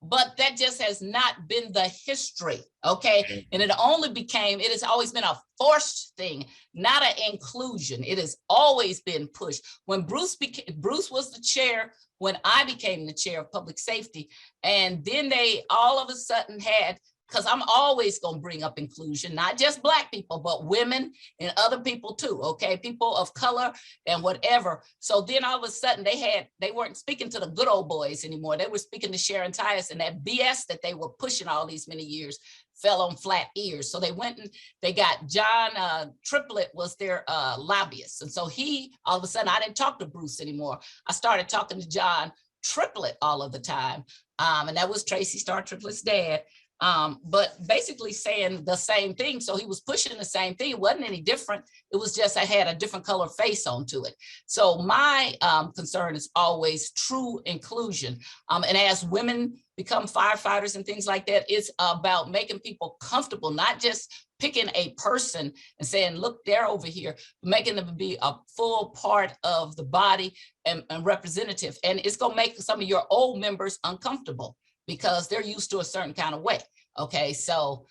but that just has not been the history, okay? And it has always been a forced thing, not an inclusion. It has always been pushed. When Bruce was the chair, when I became the chair of public safety, and then they all of a sudden had, because I'm always going to bring up inclusion, not just Black people, but women and other people too, okay? People of color and whatever. So then all of a sudden they weren't speaking to the good old boys anymore. They were speaking to Sharon Tyus, and that BS that they were pushing all these many years fell on flat ears. So they went and they got John Triplett was their lobbyist. And so he, all of a sudden, I didn't talk to Bruce anymore. I started talking to John Triplett all of the time. And that was Tracy Star Triplett's dad. But basically saying the same thing. So he was pushing the same thing. It wasn't any different. It was just I had a different color face onto it. So my concern is always true inclusion. And as women become firefighters and things like that, it's about making people comfortable, not just picking a person and saying, look, they're over here, making them be a full part of the body and representative. And it's going to make some of your old members uncomfortable, because they're used to a certain kind of way. Okay, so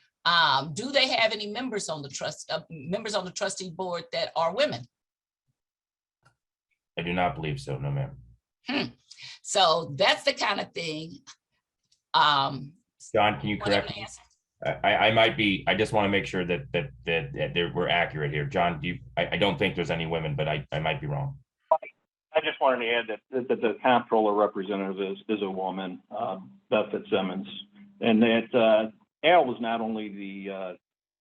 do they have any members on the trustee board that are women? I do not believe so, no, ma'am. So that's the kind of thing. John, can you correct me? I might be, I just want to make sure that we're accurate here. John, I don't think there's any women, but I might be wrong. I just wanted to add that the comptroller representative is a woman, Beth Fitzsimmons, and that Al was not only the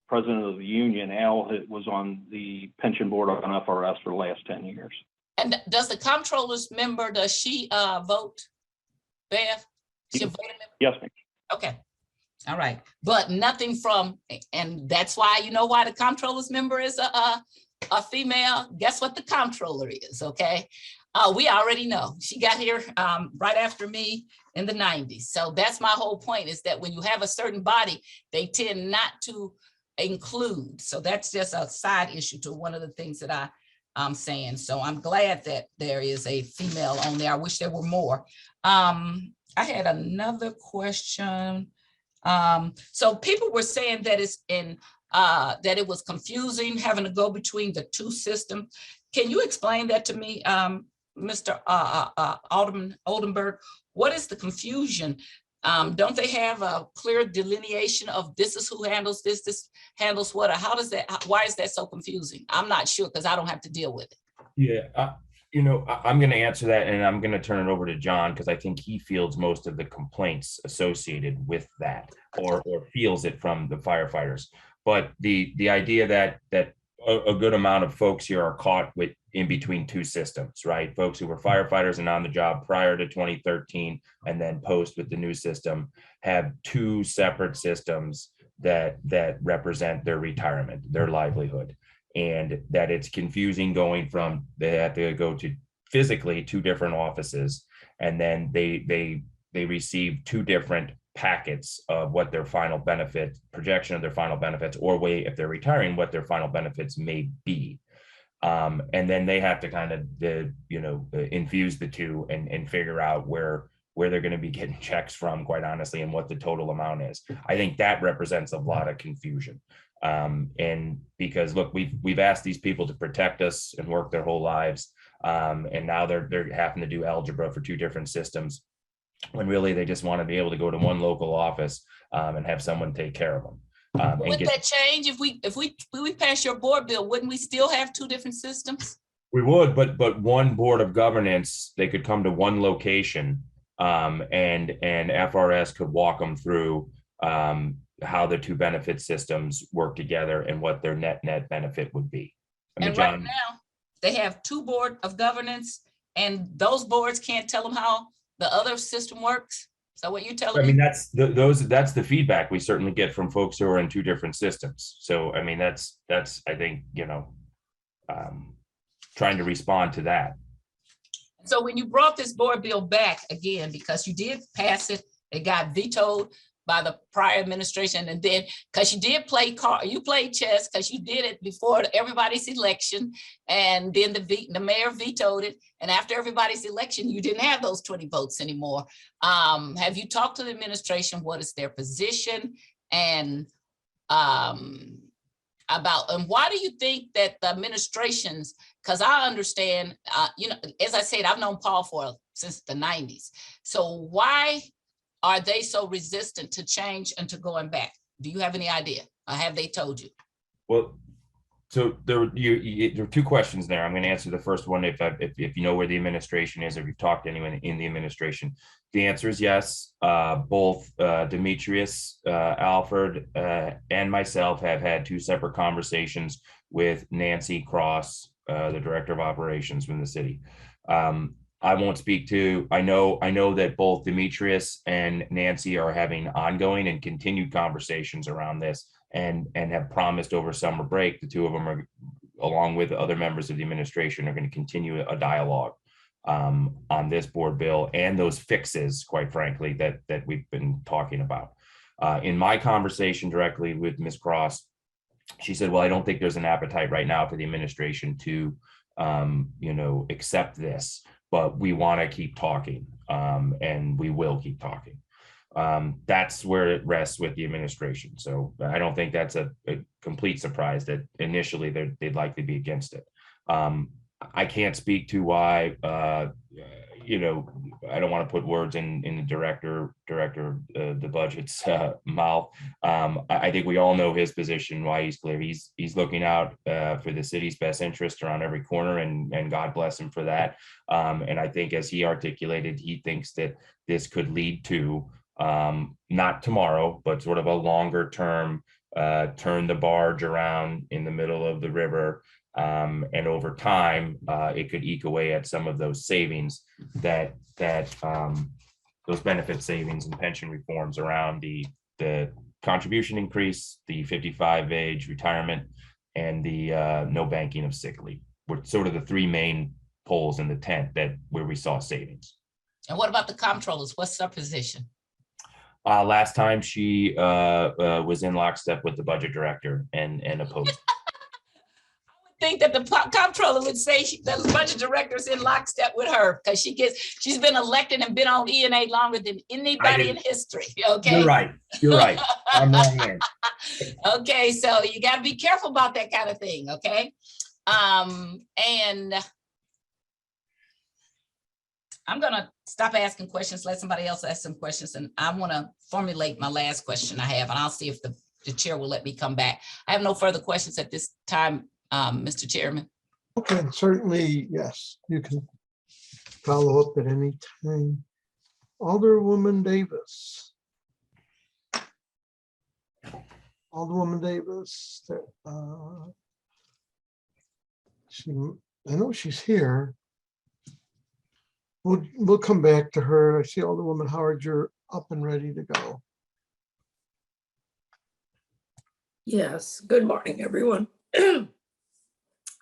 president of the union, Al was on the pension board on FRS for the last 10 years. And does the comptroller's member, does she vote, Beth? She a voting member? Yes, ma'am. Okay. All right. But nothing from, and that's why, you know why the comptroller's member is a female? Guess what the comptroller is, okay? We already know. She got here right after me in the 90s. So that's my whole point, is that when you have a certain body, they tend not to include. So that's just a side issue to one of the things that I'm saying. So I'm glad that there is a female on there. I wish there were more. I had another question. So people were saying that it's that it was confusing having to go between the two systems. Can you explain that to me, Mr. Alderman Oldenburg? What is the confusion? Don't they have a clear delineation of this is who handles this, this handles what? Or how does that, why is that so confusing? I'm not sure, because I don't have to deal with it. Yeah, I'm going to answer that, and I'm going to turn it over to John, because I think he fields most of the complaints associated with that, or feels it from the firefighters. But the idea that a good amount of folks here are caught in between two systems, right? Folks who were firefighters and on the job prior to 2013, and then post with the new system, have two separate systems that represent their retirement, their livelihood. And that it's confusing going from, they have to go to physically 2 different offices, and then they receive 2 different packets of what their final benefit, projection of their final benefits, or way, if they're retiring, what their final benefits may be. And then they have to kind of, infuse the 2 and figure out where they're going to be getting checks from, quite honestly, and what the total amount is. I think that represents a lot of confusion. And because, look, we've asked these people to protect us and work their whole lives. And now they're having to do algebra for 2 different systems. when really they just want to be able to go to one local office and have someone take care of them. And Would get, that change if we pass your board bill? Wouldn't we still have two different systems? we would, but one board of governance, they could come to one location, and FRS could walk them through how the two benefit systems work together and what their net benefit would be. I mean, And right John, now, they have two board of governance, and those boards can't tell them how the other system works. Is that what you're telling I mean, me? that's the feedback we certainly get from folks who are in two different systems. So, I mean, that's, I think, trying to respond to that. So when you brought this board bill back again, because you did pass it, it got vetoed by the prior administration, and then because you did you played chess because you did it before everybody's election, and then the mayor vetoed it, and after everybody's election, you didn't have those 20 votes anymore. Have you talked to the administration? What is their position? And why do you think that the administrations, because I understand, as I said, I've known Paul since the 90s. So why are they so resistant to change and to going back? Do you have any idea? Or have they told you? Well, so there are two questions there. I'm going to answer the first one if you know where the administration is, or if you've talked to anyone in the administration. The answer is yes. Both Demetrius Alford and myself have had two separate conversations with Nancy Cross, the director of operations from the city. I won't speak to, I know that both Demetrius and Nancy are having ongoing and continued conversations around this, and have promised over summer break, the two of them are, along with other members of the administration, are going to continue a dialogue on this board bill and those fixes, quite frankly, that we've been talking about. In my conversation directly with Ms. Cross, she said, well, I don't think there's an appetite right now for the administration to accept this, but we want to keep talking, and we will keep talking. That's where it rests with the administration. So I don't think that's a complete surprise that initially they'd likely be against it. I can't speak to why, I don't want to put words in the director the budget's mouth. I think we all know his position, why he's clear. He's looking out for the city's best interest around every corner, and God bless him for that. And I think, as he articulated, he thinks that this could lead to, not tomorrow, but sort of a longer term, turn the barge around in the middle of the river. And over time, it could eke away at some of those savings that those benefit savings and pension reforms around the contribution increase, the 55 age retirement, and the no banking of sick leave were sort of the three main poles in the tent where we saw savings. And what about the comptrollers? What's their position? Last time she was in lockstep with the budget director and opposed. Think that the comptroller would say that the budget director is in lockstep with her, because she's been elected and been on ENA longer than anybody in history. Okay. You're right. I'm wrong there. Okay, so you got to be careful about that kind of thing. Okay. And I'm gonna stop asking questions, let somebody else ask some questions, and I want to formulate my last question I have, and I'll see if the chair will let me come back. I have no further questions at this time, Mr. Chairman. Okay, certainly, yes, you can follow up at any time. Alderwoman Davis. Alderwoman Davis, I know she's here. We'll come back to her. I see Alderwoman Howard, you're up and ready to go. Yes, good morning, everyone.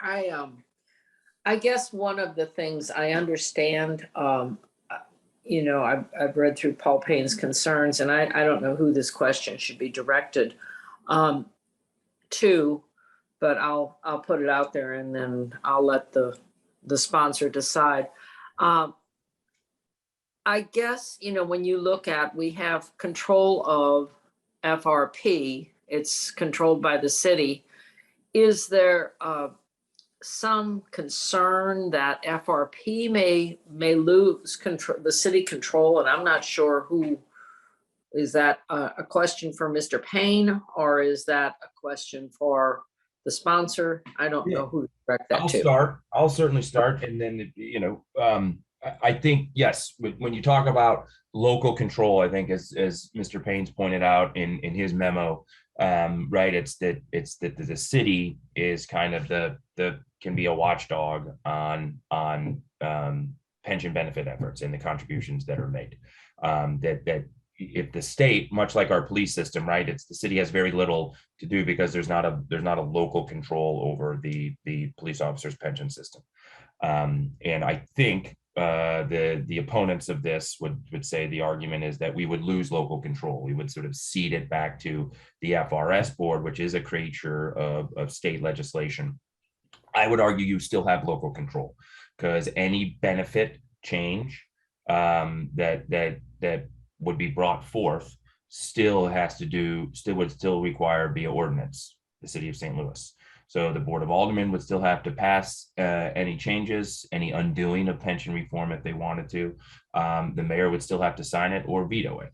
I guess one of the things I understand, I've read through Paul Payne's concerns, and I don't know who this question should be directed to, but I'll put it out there, and then I'll let the sponsor decide. I guess, when you look at, we have control of FRP, it's controlled by the city. Is there some concern that FRP may lose control, the city control, and I'm not sure who. Is that a question for Mr. Payne, or is that a question for the sponsor? I don't know who to direct that I'll to. start. I'll certainly start. And then, I think, yes, when you talk about local control, I think as Mr. Payne's pointed out in his memo, right, it's that the city is kind of can be a watchdog on pension benefit efforts and the contributions that are made. That if the state, much like our police system, right, it's the city has very little to do because there's not a local control over the police officers' pension system. And I think the opponents of this would say the argument is that we would lose local control. We would sort of cede it back to the FRS board, which is a creature of state legislation. I would argue you still have local control because any benefit change that would be brought forth would still require via ordinance, the city of St. Louis. So the Board of Aldermen would still have to pass any changes, any undoing of pension reform if they wanted to. The mayor would still have to sign it or veto it.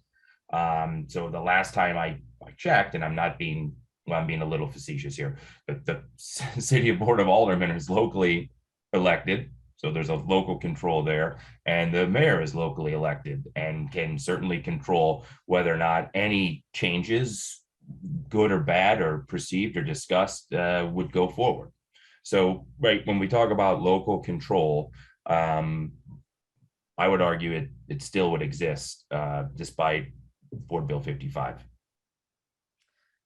So the last time I checked, and I'm being a little facetious here, but the city of Board of Aldermen is locally elected. So there's a local control there, and the mayor is locally elected and can certainly control whether or not any changes, good or bad or perceived or discussed, would go forward. So, right, when we talk about local control, I would argue it still would exist despite Board Bill 55.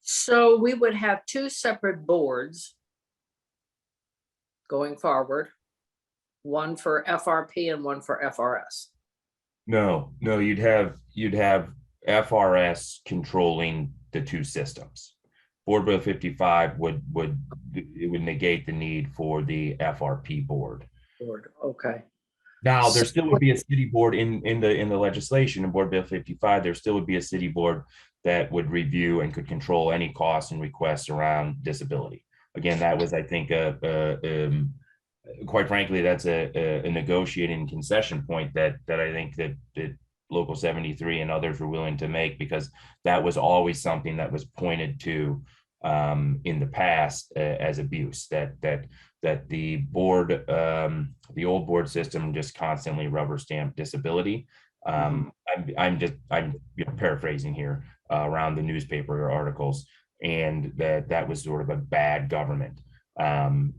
So we would have two separate boards going forward, one for FRP and one for FRS. No, you'd have FRS controlling the two systems. Board Bill 55 would negate the need for the FRP board. Okay. Now, there still would be a city board in the legislation in Board Bill 55. There still would be a city board that would review and could control any costs and requests around disability. Again, that was, I think, quite frankly, that's a negotiating concession point that I think that Local 73 and others were willing to make, because that was always something that was pointed to in the past as abuse, that the board, the old board system just constantly rubber stamped disability. I'm paraphrasing here around the newspaper articles, and that was sort of a bad government.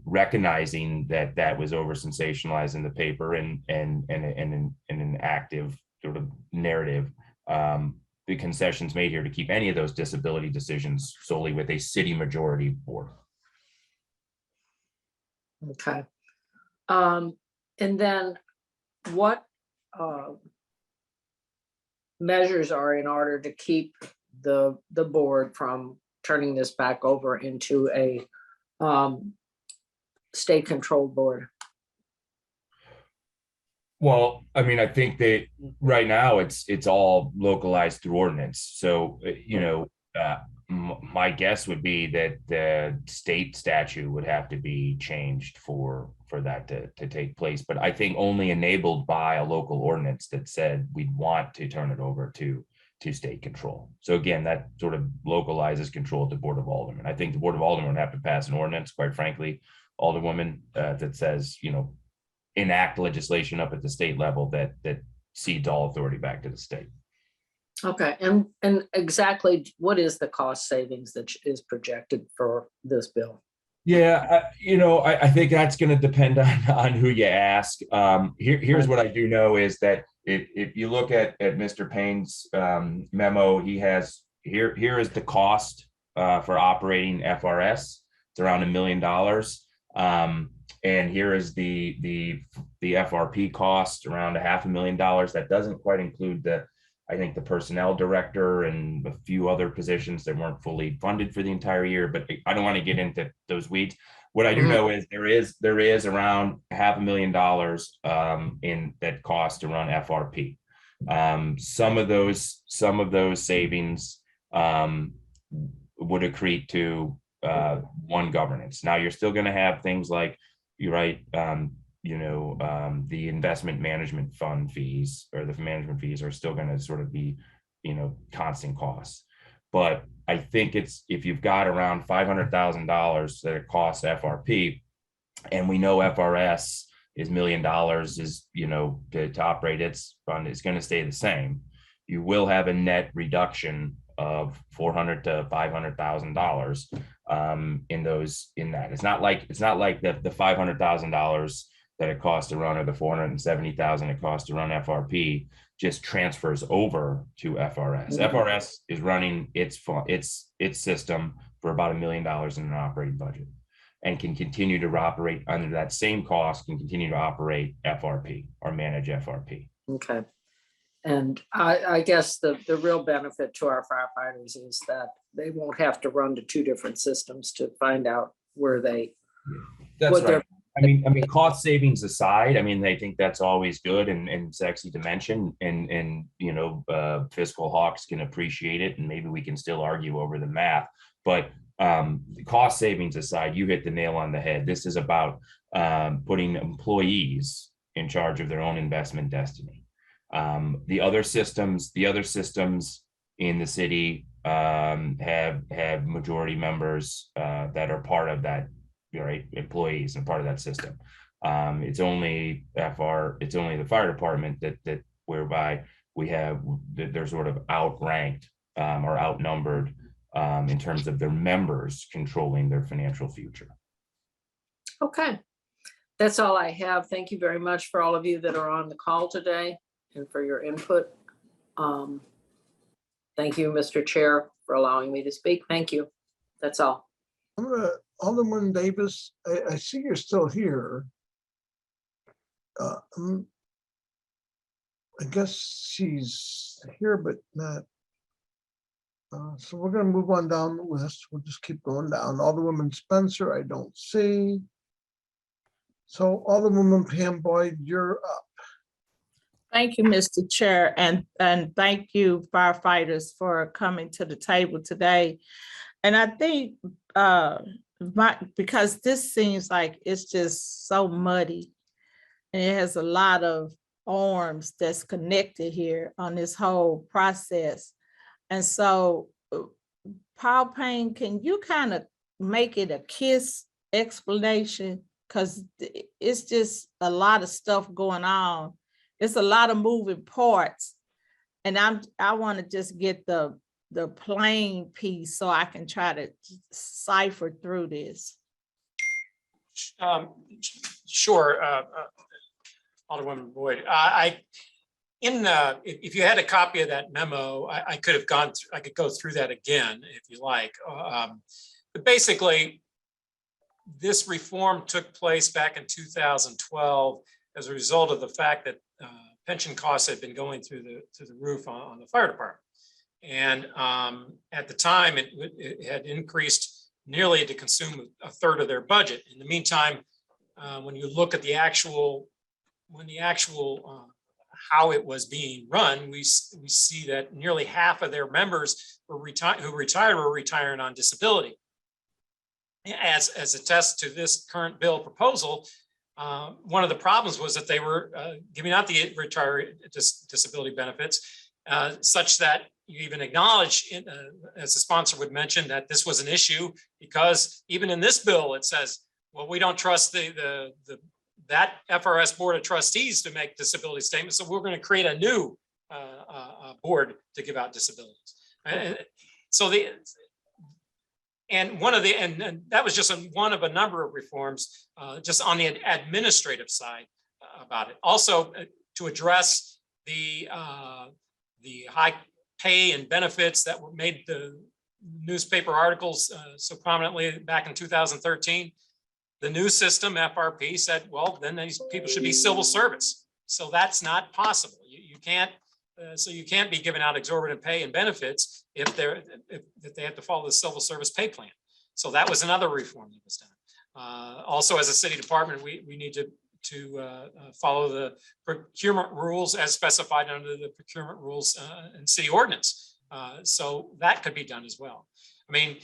Recognizing that was over sensationalized in the paper and an active sort of narrative, the concessions made here to keep any of those disability decisions solely with a city majority board. Okay. And then what measures are in order to keep the board from turning this back over into a state controlled board? Well, I mean, I think that right now it's all localized through ordinance. So, my guess would be that the state statute would have to be changed for that to take place. But I think only enabled by a local ordinance that said we'd want to turn it over to state control. So again, that sort of localizes control at the Board of Aldermen. I think the Board of Aldermen would have to pass an ordinance, quite frankly, Alderwoman, that says, enact legislation up at the state level that cedes all authority back to the state. Okay, and exactly what is the cost savings that is projected for this bill? Yeah, I think that's going to depend on who you ask. Here's what I do know is that if you look at Mr. Payne's memo, he has here is the cost for operating FRS. It's around $1 million. And here is the FRP cost, around $500,000. That doesn't quite include I think the personnel director and a few other positions that weren't fully funded for the entire year, but I don't want to get into those weeds. What I do know is there is around $500,000 in that cost to run FRP. Some of those savings would accrete to one governance. Now you're still going to have things like you're right, the investment management fund fees or the management fees are still going to sort of be, constant costs. But I think it's, if you've got around $500,000 that it costs FRP, and we know FRS is $1 million is, to operate its fund is going to stay the same, you will have a net reduction of $400,000 to $500,000 in that. It's not like the $500,000 that it costs to run, or the $470,000 it costs to run FRP just transfers over to FRS. FRS is running its system for about $1 million in an operating budget, and can continue to operate under that same cost, can continue to operate FRP or manage FRP. Okay. And I guess the real benefit to our firefighters is that they won't have to run to two different systems to find out where they. That's what right. I mean, cost savings aside, I think that's always good and sexy to mention, and fiscal hawks can appreciate it, and maybe we can still argue over the math, but cost savings aside, you hit the nail on the head. This is about putting employees in charge of their own investment destiny. The other systems in the city have majority members that are part of that, right, employees and part of that system. It's only the fire department that whereby they're sort of outranked or outnumbered in terms of their members controlling their financial future. Okay, that's all I have. Thank you very much for all of you that are on the call today and for your input. Thank you, Mr. Chair, for allowing me to speak. Thank you. That's all. Alderman Davis, I see you're still here. I guess she's here, but not. So we're going to move on down the list. We'll just keep going down. Alderwoman Spencer, I don't see. So Alderwoman Pam Boyd, you're up. Thank you, Mr. Chair, and thank you firefighters for coming to the table today. And I think because this seems like it's just so muddy, and it has a lot of arms that's connected here on this whole process. And so, Paul Payne, can you kind of make it a KISS explanation? Because it's just a lot of stuff going on. It's a lot of moving parts. And I want to just get the plain piece so I can try to cipher through this. Sure, Alderwoman Boyd. If you had a copy of that memo, I could go through that again if you like. But basically, this reform took place back in 2012 as a result of the fact that pension costs had been going through the roof on the fire department. And at the time, it had increased nearly to consume a third of their budget. In the meantime, when you look at the actual how it was being run, we see that nearly half of their members were were retiring on disability. As a test to this current bill proposal, one of the problems was that they were giving out the retiree disability benefits such that you even acknowledge, as the sponsor would mention, that this was an issue, because even in this bill, it says, well, we don't trust that FRS Board of Trustees to make disability statements, so we're going to create a new board to give out disabilities. So and that was just one of a number of reforms just on the administrative side about it. Also, to address the high pay and benefits that were made the newspaper articles so prominently back in 2013. The new system, FRP, said, well, then these people should be civil service. So that's not possible. You can't. So you can't be giving out exorbitant pay and benefits if they have to follow the civil service pay plan. So that was another reform that was done. Also, as a city department, we need to follow the procurement rules as specified under the procurement rules and city ordinance. So that could be done as well. I mean,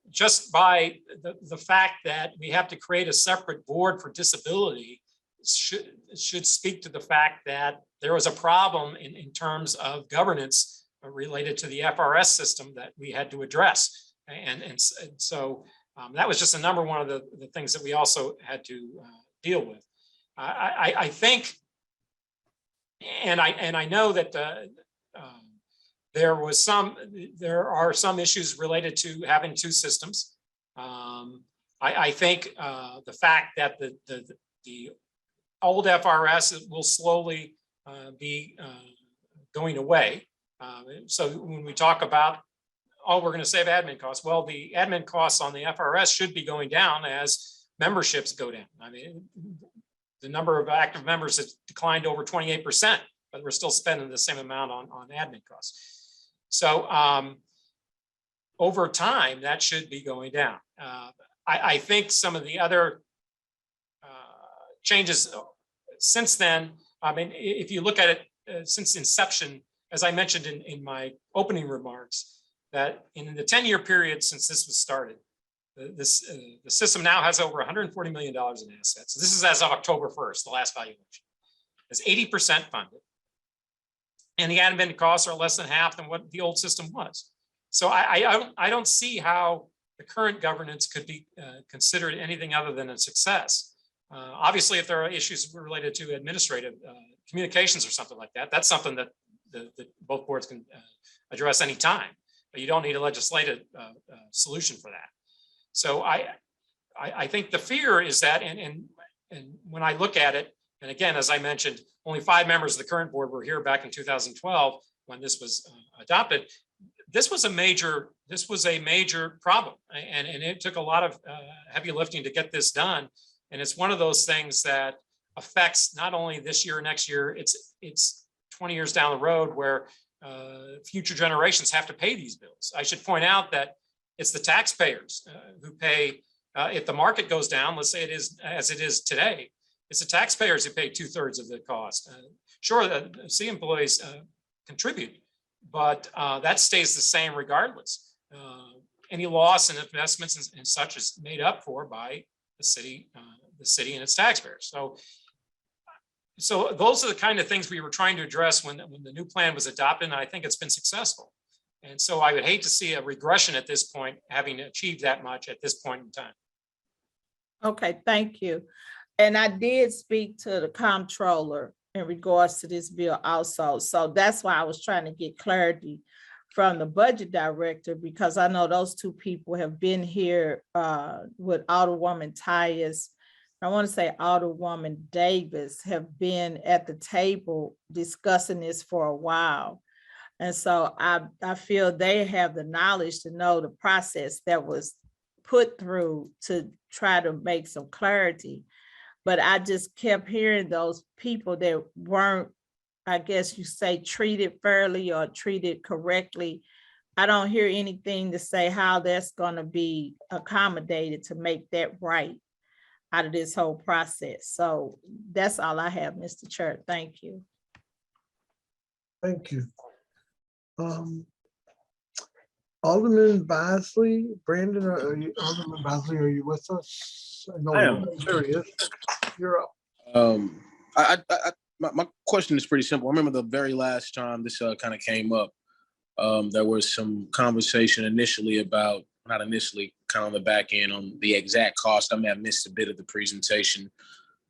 just by the fact that we have to create a separate board for disability should speak to the fact that there was a problem in terms of governance related to the FRS system that we had to address. And so that was just a number one of the things that we also had to deal with. I think, and I know that there are some issues related to having two systems. I think the fact that the old FRS will slowly be going away. So when we talk about, oh, we're going to save admin costs, well, the admin costs on the FRS should be going down as memberships go down. I mean, the number of active members has declined over 28%, but we're still spending the same amount on admin costs. So over time, that should be going down. I think some of the other changes since then, I mean, if you look at it since inception, as I mentioned in my opening remarks, that in the 10-year period since this was started, the system now has over $140 million in assets. This is as of October 1st, the last valuation. It's 80% funded. And the admin costs are less than half than what the old system was. So I don't see how the current governance could be considered anything other than a success. Obviously, if there are issues related to administrative communications or something like that, that's something that both boards can address anytime, but you don't need a legislative solution for that. So I think the fear is that, and when I look at it, and again, as I mentioned, only 5 members of the current board were here back in 2012 when this was adopted. This was a major problem, and it took a lot of heavy lifting to get this done. And it's one of those things that affects not only this year, next year, it's 20 years down the road where future generations have to pay these bills. I should point out that it's the taxpayers who pay, if the market goes down, let's say it is as it is today, it's the taxpayers who pay 2/3 of the cost. Sure, the city employees contribute, but that stays the same regardless. Any loss in investments and such is made up for by the city and its taxpayers. So those are the kind of things we were trying to address when the new plan was adopted, and I think it's been successful. And so I would hate to see a regression at this point, having achieved that much at this point in time. Okay, thank you. And I did speak to the comptroller in regards to this bill also. So that's why I was trying to get clarity from the budget director, because I know those two people have been here with Alderwoman Tyus. I want to say Alderwoman Davis have been at the table discussing this for a while. And so I feel they have the knowledge to know the process that was put through to try to make some clarity. But I just kept hearing those people that weren't, I guess you say, treated fairly or treated correctly. I don't hear anything to say how that's going to be accommodated to make that right out of this whole process. So that's all I have, Mr. Chair. Thank you. Thank you. Alderman Bosley, Brandon, Alderman Bosley, are you with us? I am. There he is. You're up. My question is pretty simple. I remember the very last time this kind of came up, there was some conversation initially about, not initially, kind of on the back end on the exact cost. I may have missed a bit of the presentation,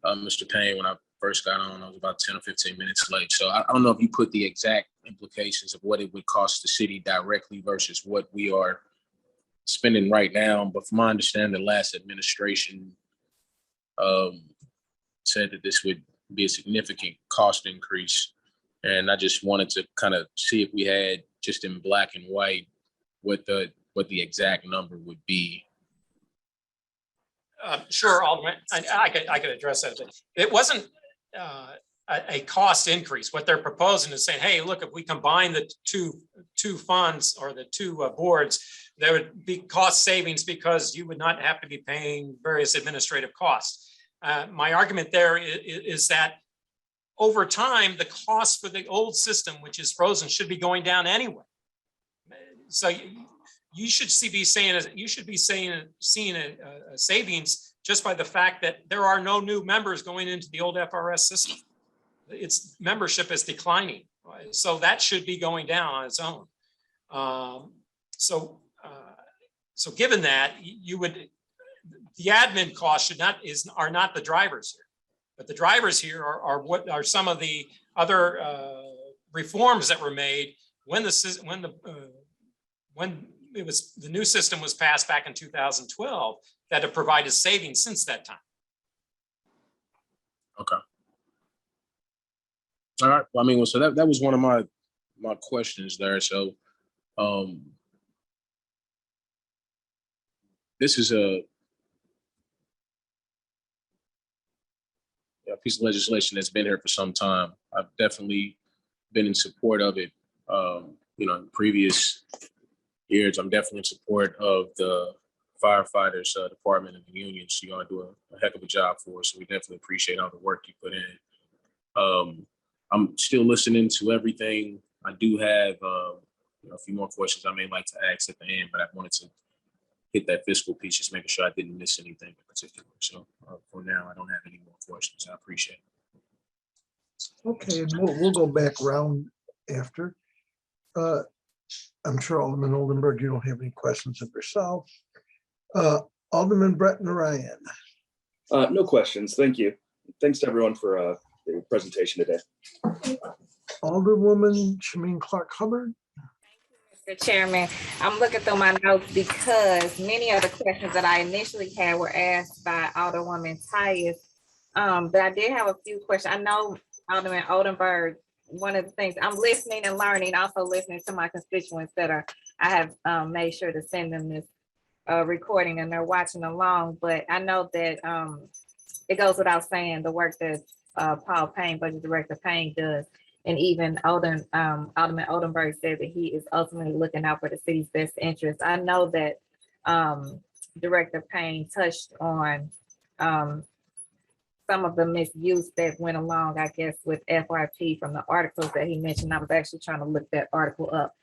Mr. Payne, when I first got on. I was about 10 or 15 minutes late. So I don't know if you put the exact implications of what it would cost the city directly versus what we are spending right now. But from my understanding, the last administration said that this would be a significant cost increase. And I just wanted to kind of see if we had just in black and white what the exact number would be. Sure, Alderman, I could address that. It wasn't a cost increase. What they're proposing is saying, hey, look, if we combine the two funds or the two boards, there would be cost savings because you would not have to be paying various administrative costs. My argument there is that over time, the cost for the old system, which is frozen, should be going down anyway. So you should be seeing a savings just by the fact that there are no new members going into the old FRS system. Its membership is declining, right? So that should be going down on its own. So given that, the admin costs are not the drivers here, but the drivers here are what are some of the other reforms that were made when the new system was passed back in 2012 that have provided savings since that time. Okay. All right. Well, I mean, so that was one of my questions there. So, this is a piece of legislation that's been here for some time. I've definitely been in support of it. In previous years, I'm definitely in support of the firefighters department and the unions. You all do a heck of a job for us. So we definitely appreciate all the work you put in. I'm still listening to everything. I do have a few more questions I may like to ask at the end, but I wanted to hit that fiscal piece, just making sure I didn't miss anything in particular. So for now, I don't have any more questions. I appreciate it. Okay, and we'll go back around after. I'm sure Alderman Oldenburg, you don't have any questions of yourself. Alderman Brett Ryan. No questions. Thank you. Thanks to everyone for the presentation today. Alderwoman Shameen Clark Hubbard. Mr. Chairman, I'm looking through my notes because many of the questions that I initially had were asked by Alderwoman Tyus. But I did have a few questions. I know Alderman Oldenburg, one of the things I'm listening and learning, also listening to my constituents that I have made sure to send them this recording and they're watching along. But I know that it goes without saying the work that Paul Payne, Budget Director Payne does. And even Alderman Oldenburg said that he is ultimately looking out for the city's best interest. I know that Director Payne touched on some of the misuse that went along, I guess, with FRP from the articles that he mentioned. I was actually trying to look that article up.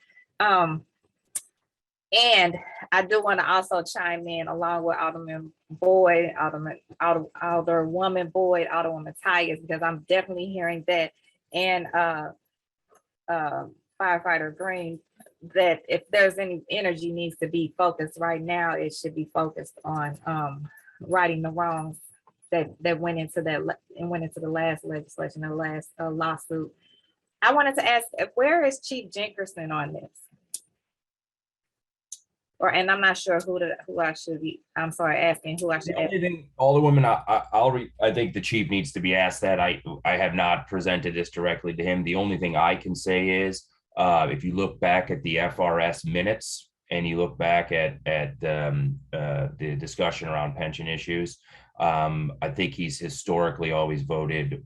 And I do want to also chime in along with Alderman Boyd, Alderwoman Boyd, Alderwoman Tyus, because I'm definitely hearing that. And Firefighter Green, that if there's any energy needs to be focused right now, it should be focused on righting the wrongs that went into the last legislation, the last lawsuit. I wanted to ask, where is Chief Jenkerson on this? And I'm not sure who I should be. I'm sorry, asking who I should ask. Alderwoman, I think the chief needs to be asked that. I have not presented this directly to him. The only thing I can say is, if you look back at the FRS minutes and you look back at the discussion around pension issues, I think he's historically always voted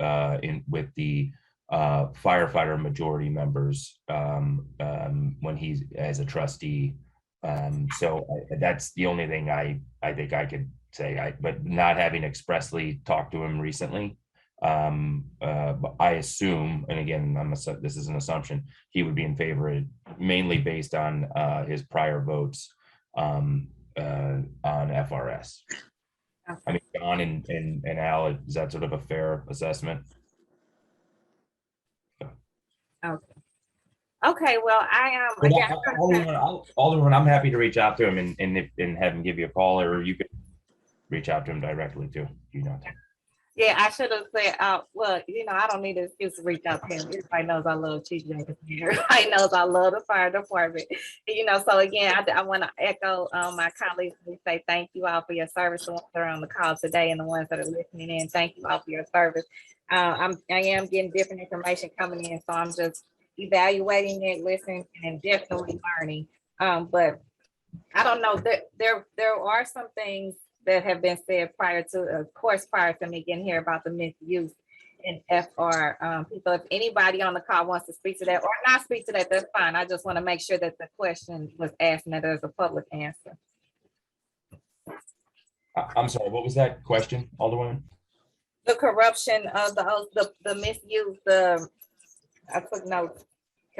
with the firefighter majority members when he's as a trustee. So that's the only thing I think I could say, but not having expressly talked to him recently, but I assume, and again, this is an assumption, he would be in favor, mainly based on his prior votes on FRS. Okay. I mean, John and Al, is that sort of a fair assessment? Okay. Okay, well, Alderman, I'm happy to reach out to him and have him give you a call, or you could reach out to him directly too. Yeah, I should have said, well, I don't need an excuse to reach out to him. Everybody knows I love Chief Jenkerson. Everybody knows I love the fire department. So again, I want to echo my colleagues and say thank you all for your service, the ones that are on the call today and the ones that are listening in. Thank you all for your service. I am getting different information coming in, so I'm just evaluating it, listening, and definitely learning. But I don't know, there are some things that have been said prior to me getting here about the misuse in FR. People, if anybody on the call wants to speak to that or not speak to that, that's fine. I just want to make sure that the question was asked and that there's a public answer. I'm sorry, what was that question, Alderwoman? The corruption of the misuse, I took notes.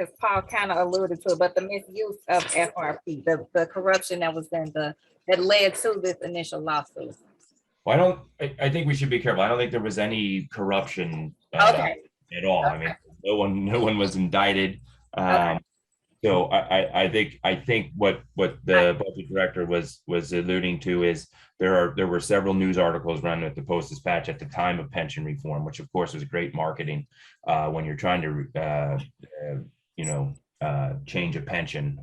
because Paul kind of alluded to it, but the misuse of FRP, the corruption that was that led to this initial lawsuit. Well, I think we should be careful. I don't think there was any corruption Okay. at all. I mean, no one was indicted. So I think what the budget director was alluding to is there were several news articles run at the Post-Dispatch at the time of pension reform, which of course was great marketing when you're trying to change a pension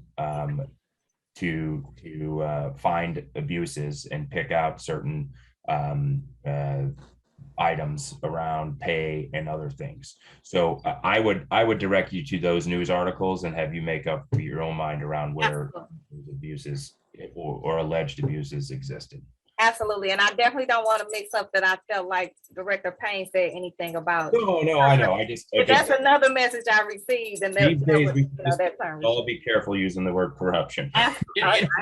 to find abuses and pick out certain items around pay and other things. So I would direct you to those news articles and have you make up your own mind around where those abuses or alleged abuses existed. Absolutely. And I definitely don't want to mix up that I felt like Director Payne said anything about. No, I know. I just That's another message I received. And these days we that term. all be careful using the word corruption. I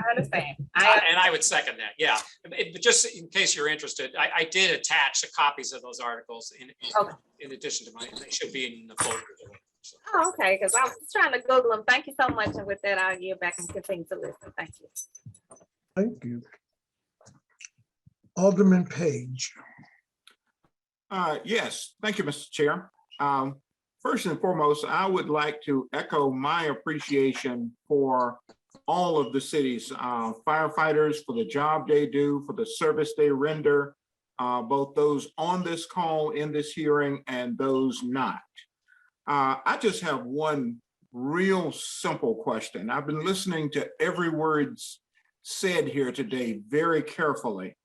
understand. And I would second that, yeah. But just in case you're interested, I did attach the copies of those articles in addition to mine. They should be in the folder. Oh, okay, because I was trying to Google them. Thank you so much. And with that, I'll get back and continue to listen. Thank you. Thank you. Alderman Page. Yes, thank you, Mr. Chair. First and foremost, I would like to echo my appreciation for all of the city's firefighters for the job they do, for the service they render, both those on this call in this hearing and those not. I just have one real simple question. I've been listening to every word said here today very carefully.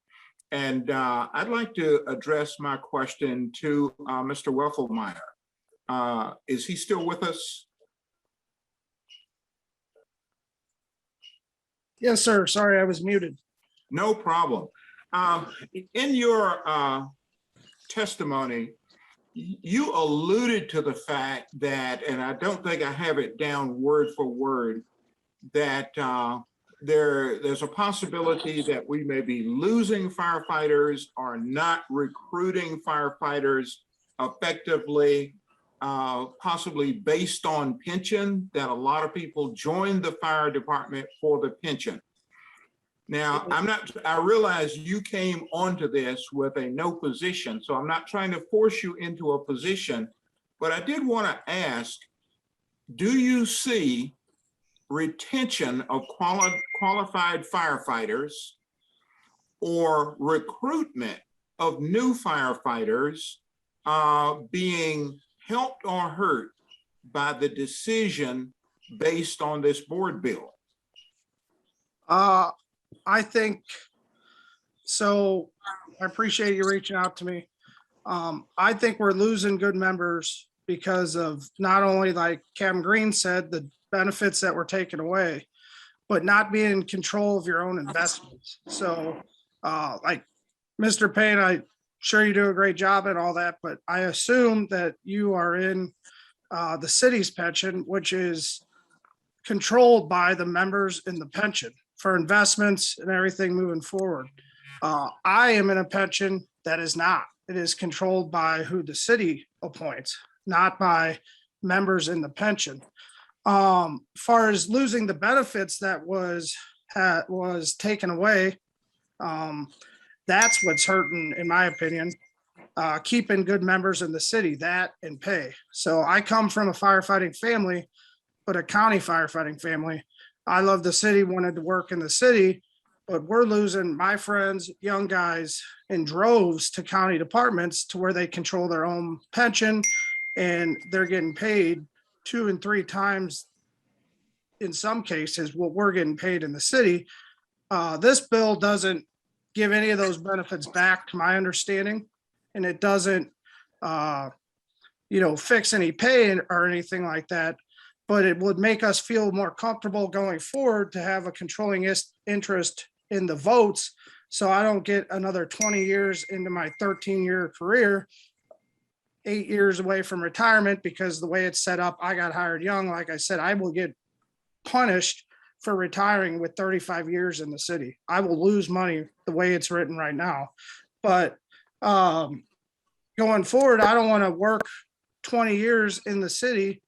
And I'd like to address my question to Mr. Weffelmeyer. Is he still with us? Yes, sir. Sorry, I was muted. No problem. In your testimony, you alluded to the fact that, and I don't think I have it down word for word, that there's a possibility that we may be losing firefighters or not recruiting firefighters effectively, possibly based on pension, that a lot of people join the fire department for the pension. Now, I realize you came onto this with a no position, so I'm not trying to force you into a position, but I did want to ask, do you see retention of qualified firefighters or recruitment of new firefighters being helped or hurt by the decision based on this board bill? I think so. I appreciate you reaching out to me. I think we're losing good members because of not only, like Captain Green said, the benefits that were taken away, but not being in control of your own investments. So like Mr. Payne, I'm sure you do a great job and all that, but I assume that you are in the city's pension, which is controlled by the members in the pension for investments and everything moving forward. I am in a pension that is not. It is controlled by who the city appoints, not by members in the pension. Far as losing the benefits that was taken away, that's what's hurting, in my opinion. Keeping good members in the city, that and pay. So I come from a firefighting family, but a county firefighting family. I love the city, wanted to work in the city, but we're losing my friends, young guys in droves to county departments to where they control their own pension and they're getting paid 2 and 3 times in some cases what we're getting paid in the city. This bill doesn't give any of those benefits back, to my understanding, and it doesn't fix any pay or anything like that, but it would make us feel more comfortable going forward to have a controlling interest in the votes, so I don't get another 20 years into my 13-year career, 8 years away from retirement, because the way it's set up, I got hired young. Like I said, I will get punished for retiring with 35 years in the city. I will lose money the way it's written right now. But going forward, I don't want to work 20 years in the city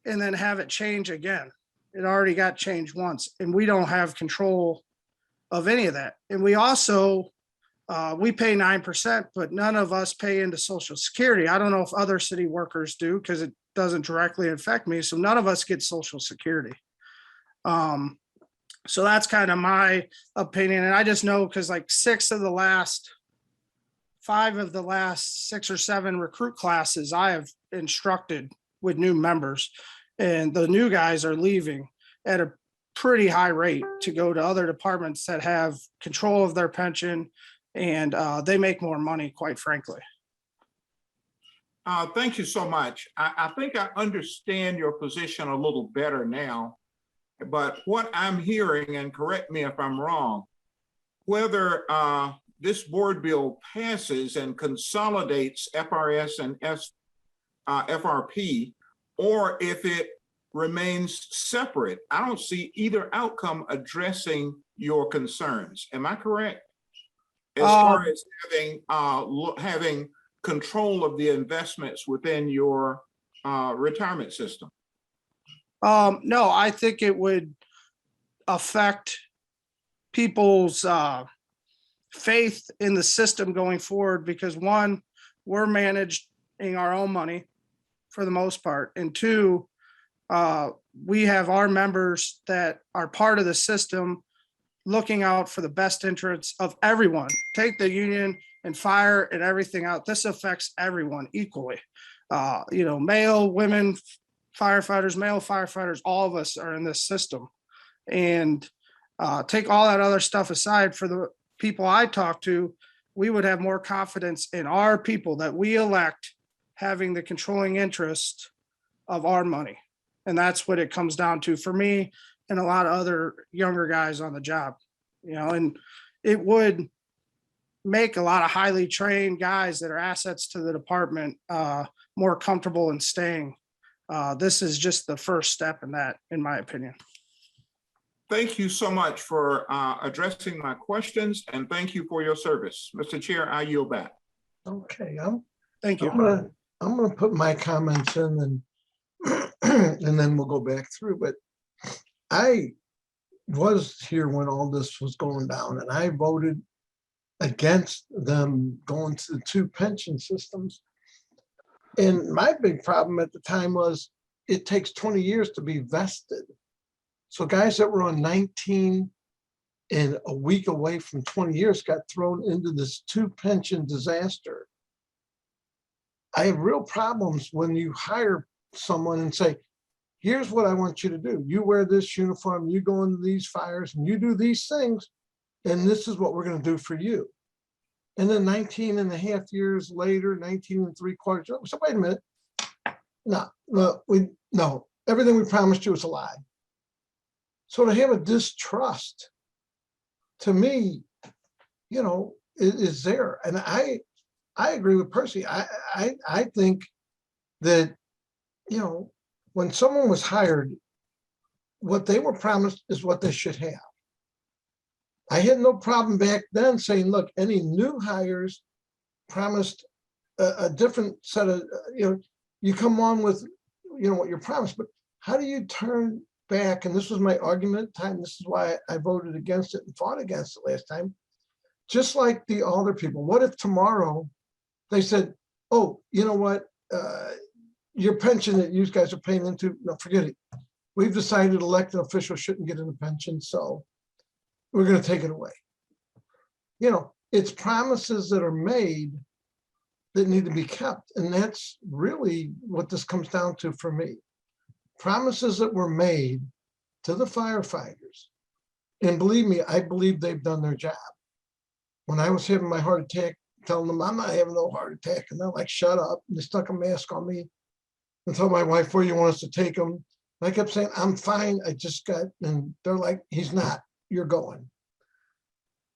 and then have it change again. It already got changed once, and we don't have control of any of that. And we also, we pay 9%, but none of us pay into Social Security. I don't know if other city workers do because it doesn't directly affect me. So none of us get Social Security. So that's kind of my opinion. And I just know because like 5 of the last 6 or 7 recruit classes I have instructed with new members, and the new guys are leaving at a pretty high rate to go to other departments that have control of their pension, and they make more money, quite frankly. Thank you so much. I think I understand your position a little better now. But what I'm hearing, and correct me if I'm wrong, whether this board bill passes and consolidates FRS and FRP, or if it remains separate, I don't see either outcome addressing your concerns. Am I correct? As far as having control of the investments within your retirement system. No, I think it would affect people's faith in the system going forward because 1, we're managing our own money for the most part. And 2, we have our members that are part of the system looking out for the best interests of everyone. Take the union and fire and everything out. This affects everyone equally. Male, women, firefighters, male firefighters, all of us are in this system. And take all that other stuff aside, for the people I talk to, we would have more confidence in our people that we elect having the controlling interest of our money. And that's what it comes down to for me and a lot of other younger guys on the job, and it would make a lot of highly trained guys that are assets to the department more comfortable in staying. This is just the first step in that, in my opinion. Thank you so much for addressing my questions, and thank you for your service. Mr. Chair, I yield back. Okay, Thank you. I'm gonna put my comments in and and then we'll go back through, but I was here when all this was going down and I voted against them going to the 2 pension systems. And my big problem at the time was it takes 20 years to be vested. So guys that were on 19 and a week away from 20 years got thrown into this 2 pension disaster. I have real problems when you hire someone and say, here's what I want you to do. You wear this uniform, you go into these fires and you do these things, and this is what we're going to do for you. And then 19 and a half years later, 19 and 3/4. So wait a minute. No, everything we promised you was a lie. So to have a distrust, to me, is there. And I agree with Percy. I think that, when someone was hired, what they were promised is what they should have. I had no problem back then saying, look, any new hires promised a different set of, you come on with, what you're promised, but how do you turn back? And this was my argument time. This is why I voted against it and fought against it last time. Just like the older people, what if tomorrow they said, oh, you know what? Your pension that you guys are paying into, no, forget it. We've decided elected officials shouldn't get a pension, so we're going to take it away. It's promises that are made that need to be kept. And that's really what this comes down to for me. Promises that were made to the firefighters. And believe me, I believe they've done their job. When I was having my heart attack, telling them I'm not having no heart attack, and they're like, shut up. And they stuck a mask on me and told my wife, where you want us to take him? And I kept saying, I'm fine. I just got, and they're like, he's not, you're going.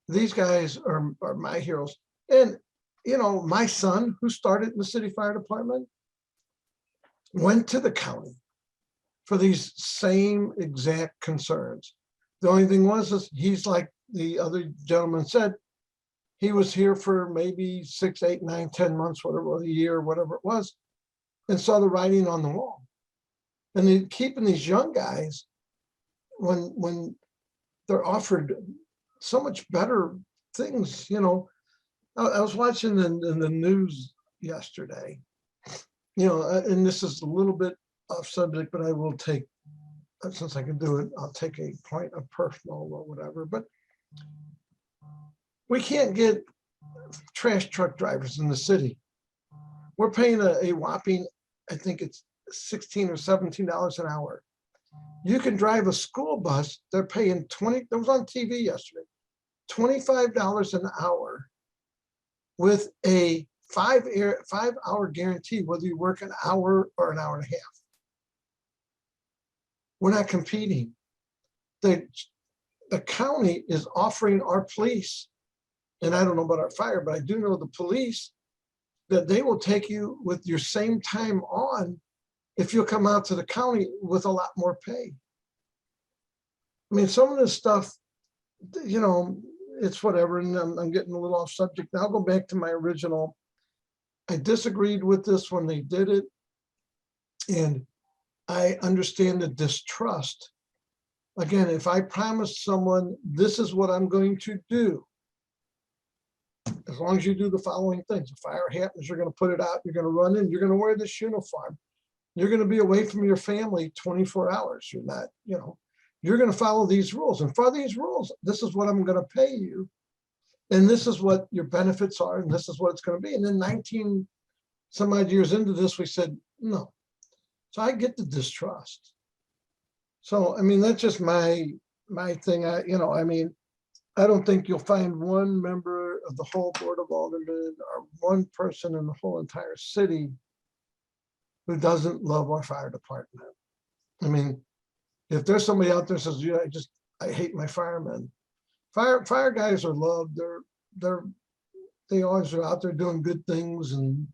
These guys are my heroes. And, my son, who started in the city fire department, went to the county for these same exact concerns. The only thing is he's like the other gentleman said, he was here for maybe 6, 8, 9, 10 months, whatever, a year, whatever it was, and saw the writing on the wall. And then keeping these young guys when they're offered so much better things, you know. I was watching in the news yesterday, you know, and this is a little bit off subject, but I will take, since I can do it, I'll take a point of personal or whatever, but we can't get trash truck drivers in the city. We're paying a whopping, I think it's $16 or $17 an hour. You can drive a school bus, they're paying 20, that was on TV yesterday, $25 an hour with a 5 hour guarantee, whether you work an hour or an hour and a half. We're not competing. The county is offering our police, and I don't know about our fire, but I do know the police, that they will take you with your same time on if you'll come out to the county with a lot more pay. I mean, some of this stuff, you know, it's whatever, and I'm getting a little off subject. Now I'll go back to my original. I disagreed with this when they did it, and I understand the distrust. Again, if I promise someone, this is what I'm going to do, as long as you do the following things, if fire happens, you're going to put it out, you're going to run in, you're going to wear this uniform, you're going to be away from your family 24 hours. You're not, you know, you're going to follow these rules. And for these rules, this is what I'm going to pay you. And this is what your benefits are. And this is what it's going to be. And then 19 some odd years into this, we said, no. So I get the distrust. So, I mean, that's just my thing. You know, I mean, I don't think you'll find one member of the whole Board of Aldermen or one person in the whole entire city who doesn't love our fire department. I mean, if there's somebody out there says, yeah, I hate my firemen. Fire guys are loved. They always are out there doing good things, and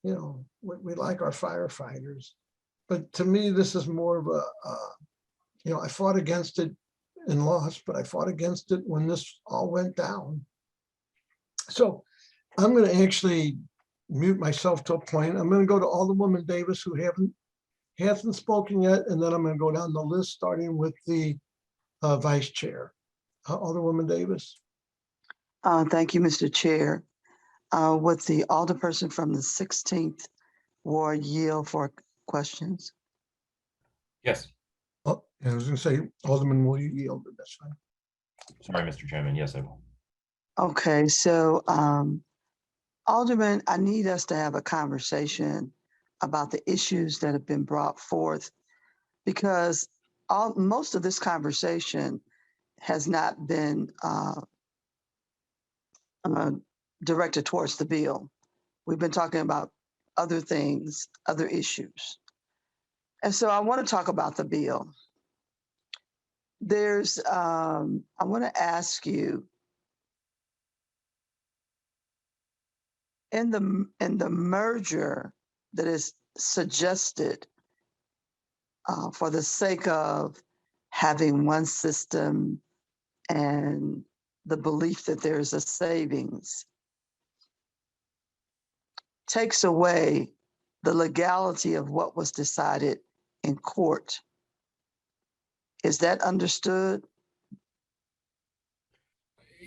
you know, we like our firefighters. But to me, this is more of a, you know, I fought against it and lost, but I fought against it when this all went down. So I'm going to actually mute myself to a point. I'm going to go to Alderwoman Davis, who hasn't spoken yet, and then I'm going to go down the list, starting with the vice chair. Alderwoman Davis. Thank you, Mr. Chair. Would the alderperson from the 16th ward yield for questions? Yes. Oh, I was going to say, Alderman, will you yield? That's fine. Sorry, Mr. Chairman. Yes, I will. Okay, so Alderman, I need us to have a conversation about the issues that have been brought forth, because most of this conversation has not been directed towards the bill. We've been talking about other things, other issues. And so I want to talk about the bill. I want to ask you, in the merger that is suggested for the sake of having one system and the belief that there's a savings, takes away the legality of what was decided in court. Is that understood?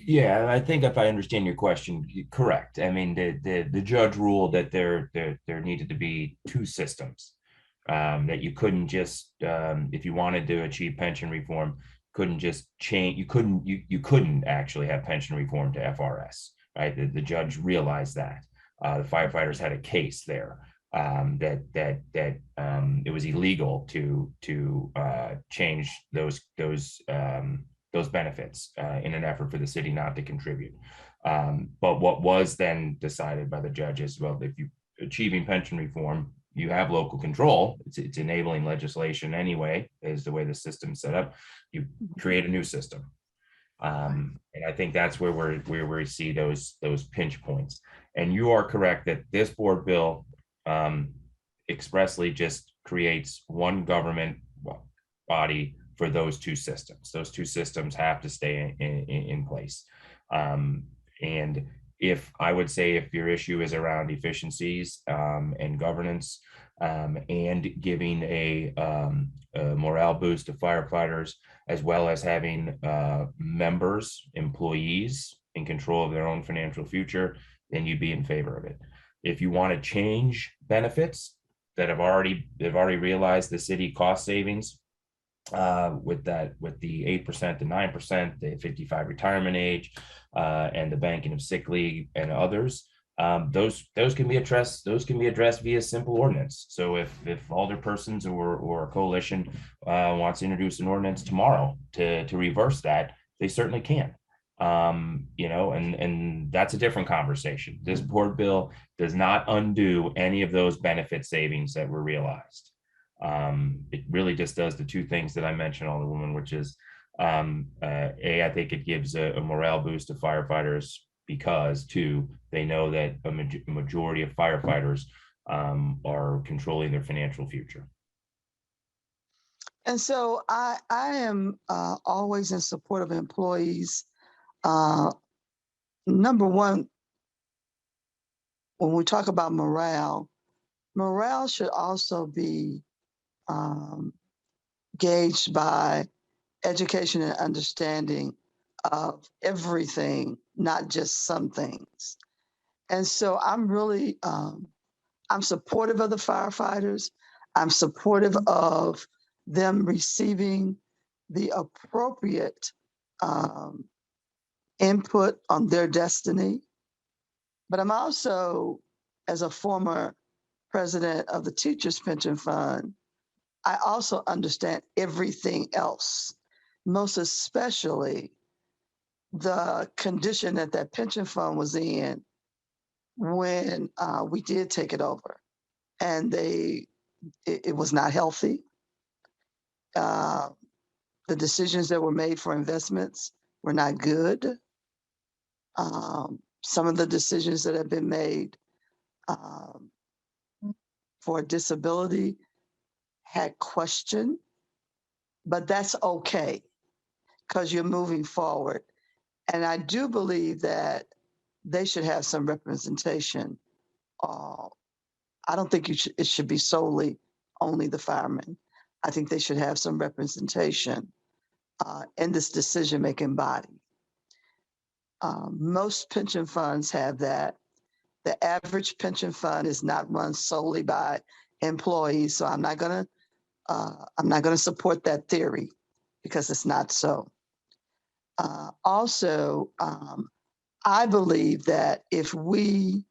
Yeah, I think if I understand your question, correct. I mean, the judge ruled that there needed to be two systems, that you couldn't just, if you wanted to achieve pension reform, couldn't just change. You couldn't actually have pension reform to FRS, right? The judge realized that. The firefighters had a case there, that it was illegal to change those benefits in an effort for the city not to contribute. But what was then decided by the judges, well, if you achieving pension reform, you have local control. It's enabling legislation anyway, is the way the system's set up. You create a new system. And I think that's where we see those pinch points. And you are correct that this board bill expressly just creates one government body for those two systems. Those two systems have to stay in place. And if I would say if your issue is around efficiencies and governance, and giving a morale boost to firefighters, as well as having members, employees in control of their own financial future, then you'd be in favor of it. If you want to change benefits that have already realized the city cost savings with the 8% to 9%, the 55 retirement age, and the banking of sick leave and others, those can be addressed. Those can be addressed via simple ordinance. So if alderpersons or a coalition wants to introduce an ordinance tomorrow to reverse that, they certainly can. And that's a different conversation. This board bill does not undo any of those benefit savings that were realized. It really just does the two things that I mentioned, Alderwoman, which is I think it gives a morale boost to firefighters because, two, they know that a majority of firefighters are controlling their financial future. And so I am always in support of employees. Number one, when we talk about morale should also be gauged by education and understanding of everything, not just some things. And so I'm really, I'm supportive of the firefighters. I'm supportive of them receiving the appropriate input on their destiny. But I'm also, as a former president of the Teachers Pension Fund, I also understand everything else, most especially the condition that pension fund was in when we did take it over. And it was not healthy. The decisions that were made for investments were not good. Some of the decisions that have been made for disability had question, but that's okay because you're moving forward. And I do believe that they should have some representation. I don't think it should be solely only the firemen. I think they should have some representation in this decision-making body. Most pension funds have that. The average pension fund is not run solely by employees, so I'm not gonna support that theory because it's not so. Also, I believe that if we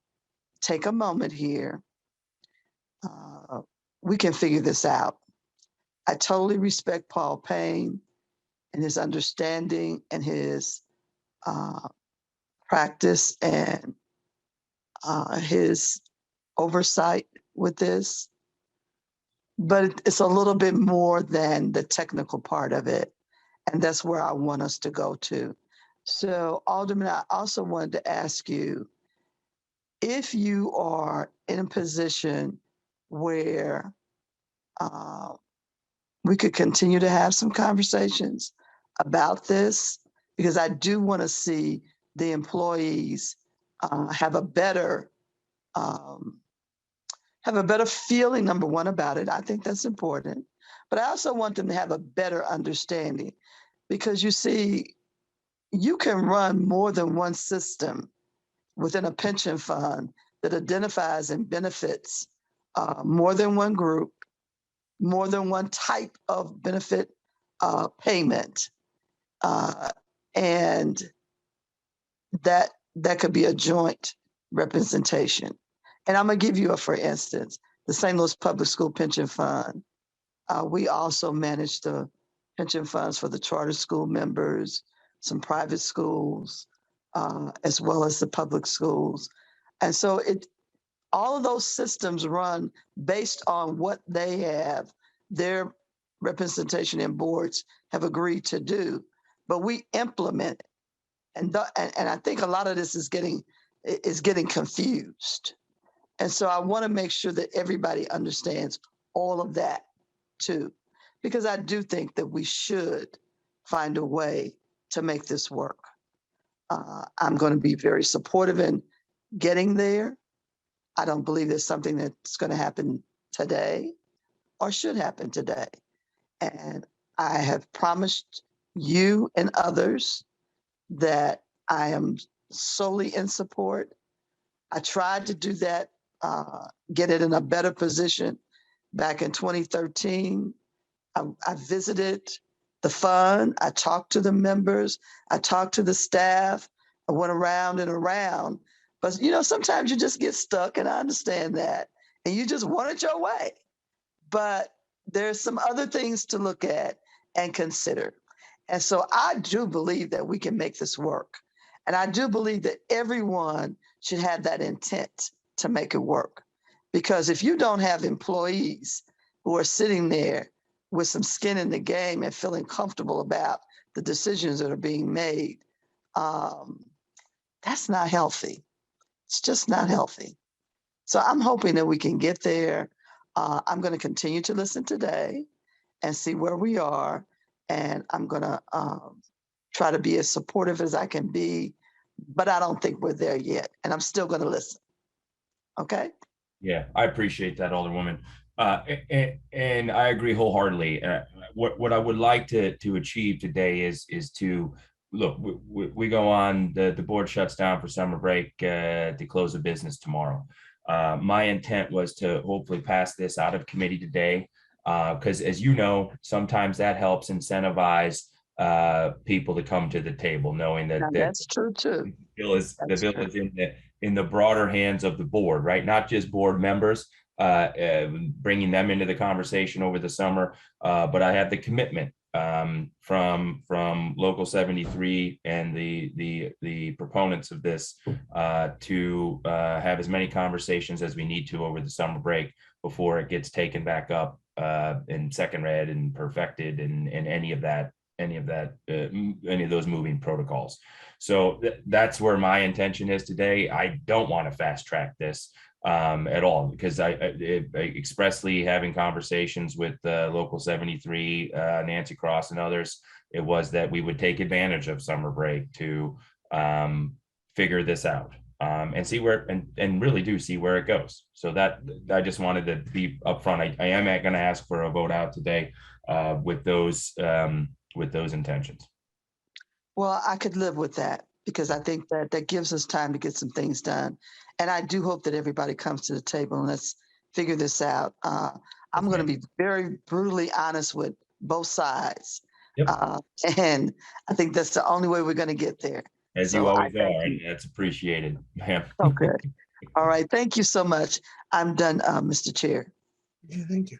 take a moment here, we can figure this out. I totally respect Paul Payne and his understanding and his practice and his oversight with this, but it's a little bit more than the technical part of it. And that's where I want us to go to. So Alderman, I also wanted to ask you, if you are in a position where we could continue to have some conversations about this, because I do want to see the employees have a better feeling, number one, about it. I think that's important. But I also want them to have a better understanding, because you see, you can run more than one system within a pension fund that identifies and benefits more than one group, more than one type of benefit payment. And that could be a joint representation. And I'm gonna give you for instance, the St. Louis Public School Pension Fund. We also manage the pension funds for the charter school members, some private schools, as well as the public schools. And so all of those systems run based on what they have, their representation in boards have agreed to do, but we implement it. And I think a lot of this is getting confused. And so I want to make sure that everybody understands all of that too, because I do think that we should find a way to make this work. I'm going to be very supportive in getting there. I don't believe there's something that's going to happen today or should happen today. And I have promised you and others that I am solely in support. I tried to do that, get it in a better position back in 2013. I visited the fund. I talked to the members. I talked to the staff. I went around and around. But, you know, sometimes you just get stuck, and I understand that. And you just want it your way. But there's some other things to look at and consider. And so I do believe that we can make this work. And I do believe that everyone should have that intent to make it work. Because if you don't have employees who are sitting there with some skin in the game and feeling comfortable about the decisions that are being made, that's not healthy. It's just not healthy. So I'm hoping that we can get there. I'm going to continue to listen today and see where we are. And I'm going to try to be as supportive as I can be, but I don't think we're there yet. And I'm still going to listen. Okay? Yeah, I appreciate that, Alderwoman. And I agree wholeheartedly. What I would like to achieve today is to look. We go on. The board shuts down for summer break to close the business tomorrow. My intent was to hopefully pass this out of committee today, because as you know, sometimes that helps incentivize people to come to the table, knowing that that's true too. The bill is in the broader hands of the board, right? Not just board members, bringing them into the conversation over the summer, but I have the commitment from Local 73 and the proponents of this to have as many conversations as we need to over the summer break before it gets taken back up in second read and perfected and any of those moving protocols. So that's where my intention is today. I don't want to fast track this at all, because I expressly having conversations with Local 73, Nancy Cross and others, it was that we would take advantage of summer break to figure this out and see where and really do see where it goes. So that I just wanted to be upfront. I am going to ask for a vote out today with those intentions. Well, I could live with that, because I think that gives us time to get some things done. And I do hope that everybody comes to the table and let's figure this out. I'm going to be very brutally honest with both sides. Yep. And I think that's the only way we're going to get there. As you always are, and that's appreciated, ma'am. Okay. All right. Thank you so much. I'm done, Mr. Chair. Yeah, thank you.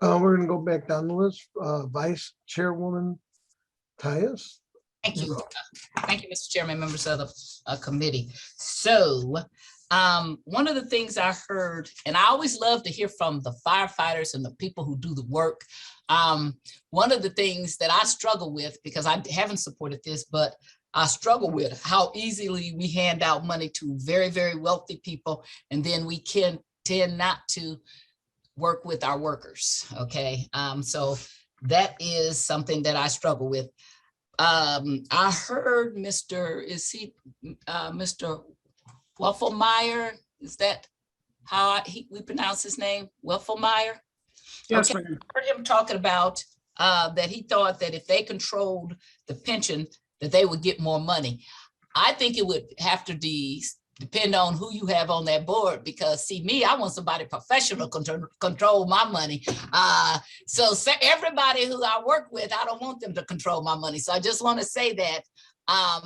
We're going to go back down the list. Vice Chairwoman Tyus. Thank you. Thank you, Mr. Chairman, members of the committee. So one of the things I heard, and I always love to hear from the firefighters and the people who do the work. One of the things that I struggle with, because I haven't supported this, but I struggle with how easily we hand out money to very, very wealthy people, and then we can tend not to work with our workers. Okay, so that is something that I struggle with. I heard Mr. Weffelmeyer, is that how we pronounce his name? Weffelmeyer? Yes, Okay. ma'am. I heard him talking about that he thought that if they controlled the pension, that they would get more money. I think it would have to depend on who you have on that board, because see me, I want somebody professional control my money. So everybody who I work with, I don't want them to control my money. So I just want to say that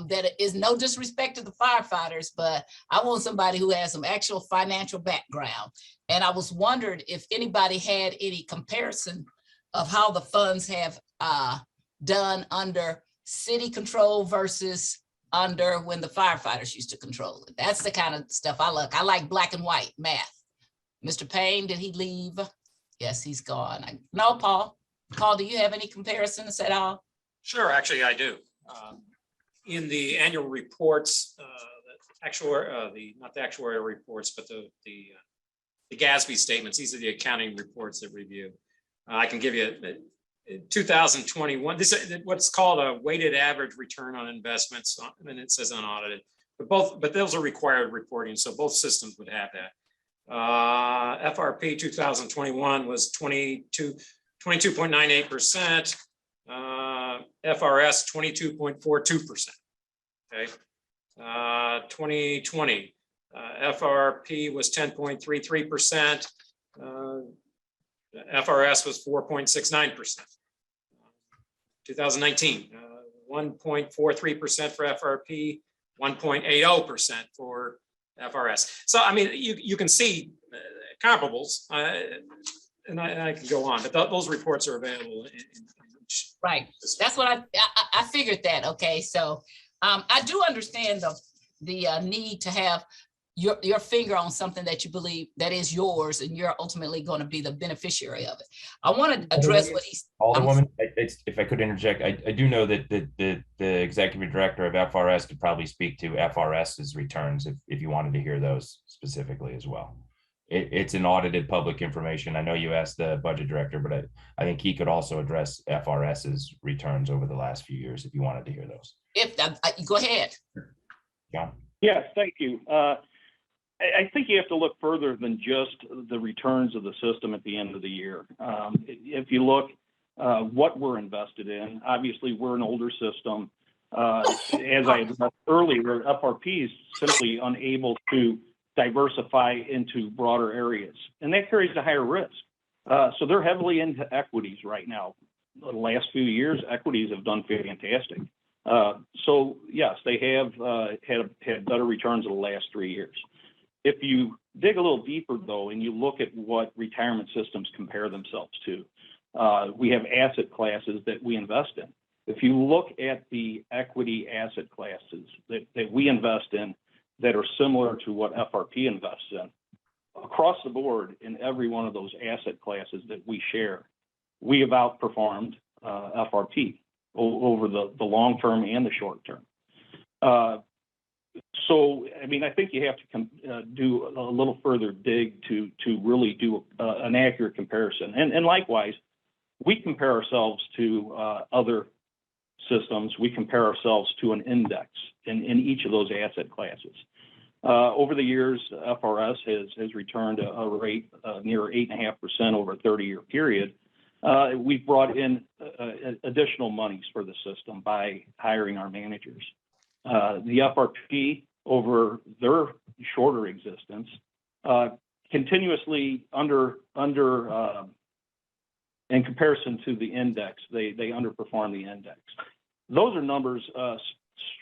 that is no disrespect to the firefighters, but I want somebody who has some actual financial background. And I was wondering if anybody had any comparison of how the funds have done under city control versus under when the firefighters used to control it. That's the kind of stuff I like. I like black and white math. Mr. Payne, did he leave? Yes, he's gone. No, Paul. Paul, do you have any comparisons at all? Sure, actually I do. In the annual reports, not the actuarial reports, but the GASB statements, these are the accounting reports that review. I can give you 2021, this is what's called a weighted average return on investments, and it says unaudited, but those are required reporting, so both systems would have that. FRP 2021 was 22.98%. FRS 22.42%. Okay. 2020 FRP was 10.33%. FRS was 4.69%. 2019, 1.43% for FRP, 1.80% for FRS. So, I mean, you can see comparables, and I can go on, but those reports are available. Right. That's what I figured that. Okay. So I do understand the need to have your finger on something that you believe that is yours, and you're ultimately going to be the beneficiary of it. I want to address what he's. Alderwoman, if I could interject, I do know that the executive director of FRS could probably speak to FRS's returns if you wanted to hear those specifically as well. It's an audited public information. I know you asked the budget director, but I think he could also address FRS's returns over the last few years if you wanted to hear those. If go ahead. John. Yes, thank you. I think you have to look further than just the returns of the system at the end of the year. If you look what we're invested in, obviously we're an older system. As I addressed earlier, FRP is simply unable to diversify into broader areas, and that carries a higher risk. So they're heavily into equities right now. The last few years, equities have done fantastic. So yes, they have had better returns in the last 3 years. If you dig a little deeper though, and you look at what retirement systems compare themselves to, we have asset classes that we invest in. If you look at the equity asset classes that we invest in that are similar to what FRP invests in, across the board in every one of those asset classes that we share, we have outperformed FRP over the long term and the short term. So, I mean, I think you have to do a little further dig to really do an accurate comparison. And likewise, we compare ourselves to other systems. We compare ourselves to an index in each of those asset classes. Over the years, FRS has returned a rate near 8.5% over a 30-year period. We've brought in additional monies for the system by hiring our managers. The FRP, over their shorter existence, continuously in comparison to the index, they underperform the index. Those are numbers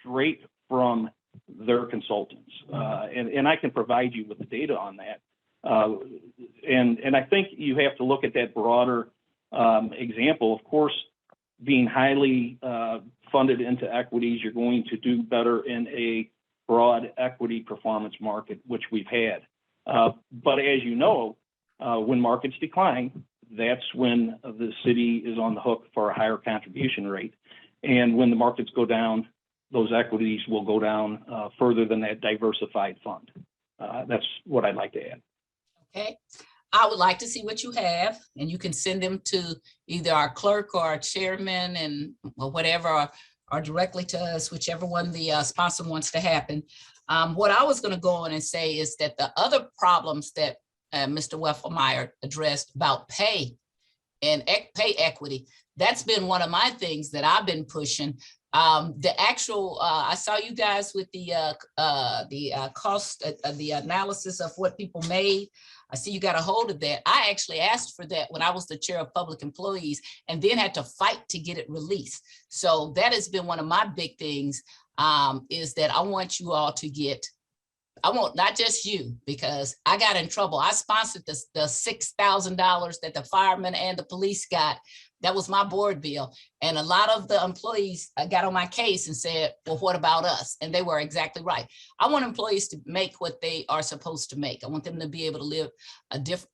straight from their consultants, and I can provide you with the data on that. And I think you have to look at that broader example. Of course, being highly funded into equities, you're going to do better in a broad equity performance market, which we've had. But as you know, when markets decline, that's when the city is on the hook for a higher contribution rate. And when the markets go down, those equities will go down further than that diversified fund. That's what I'd like to add. Okay. I would like to see what you have, and you can send them to either our clerk or our chairman or whatever, or directly to us, whichever one the sponsor wants to happen. What I was going to go on and say is that the other problems that Mr. Weffelmeyer addressed about pay and pay equity, that's been one of my things that I've been pushing. The actual, I saw you guys with the cost, the analysis of what people made. I see you got a hold of that. I actually asked for that when I was the chair of public employees, and then had to fight to get it released. So that has been one of my big things, is that I want you all to get, I want not just you, because I got in trouble. I sponsored the $6,000 that the firemen and the police got. That was my board bill. And a lot of the employees got on my case and said, well, what about us? And they were exactly right. I want employees to make what they are supposed to make. I want them to be able to live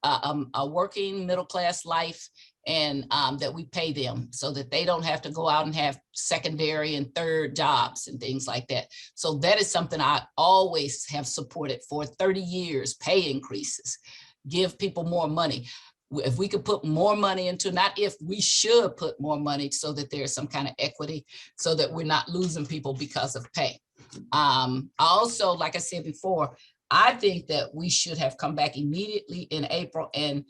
a working middle-class life, and that we pay them so that they don't have to go out and have secondary and third jobs and things like that. So that is something I always have supported for 30 years, pay increases, give people more money. If we could put more money into, not if, we should put more money so that there's some kind of equity, so that we're not losing people because of pay. Also, like I said before, I think that we should have come back immediately in April, and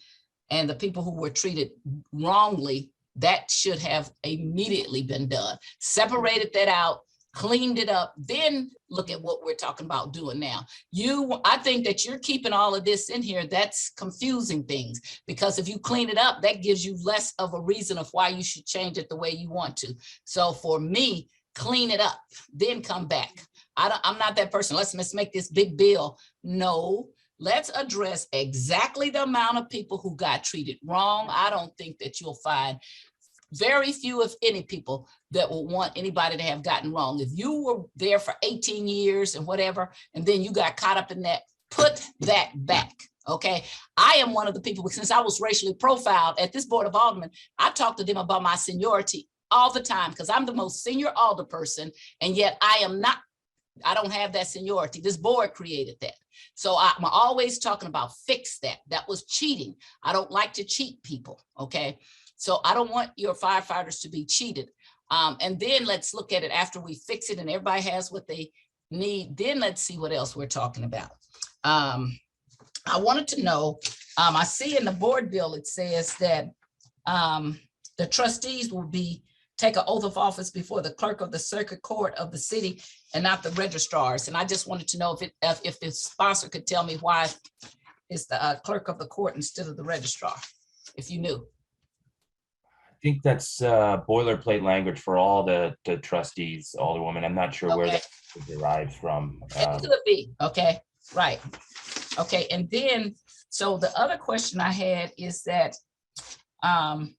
the people who were treated wrongly, that should have immediately been done. Separated that out, cleaned it up, then look at what we're talking about doing now. I think that you're keeping all of this in here. That's confusing things, because if you clean it up, that gives you less of a reason of why you should change it the way you want to. So for me, clean it up, then come back. I'm not that person. Let's make this big bill. No, let's address exactly the amount of people who got treated wrong. I don't think that you'll find very few, if any, people that will want anybody to have gotten wrong. If you were there for 18 years and whatever, and then you got caught up in that, put that back. Okay. I am one of the people, since I was racially profiled at this Board of Aldermen, I talk to them about my seniority all the time, because I'm the most senior alder person, and yet I don't have that seniority. This board created that. So I'm always talking about fix that. That was cheating. I don't like to cheat people. Okay. So I don't want your firefighters to be cheated. And then let's look at it after we fix it and everybody has what they need. Then let's see what else we're talking about. I wanted to know, I see in the board bill, it says that the trustees will take an oath of office before the clerk of the circuit court of the city and not the registrars. And I just wanted to know if the sponsor could tell me why it's the clerk of the court instead of the registrar, if you knew. I think that's boilerplate language for all the trustees, Alderwoman. I'm not sure where that derives from. It could be, okay, right. Okay, and then, so the other question I had is that on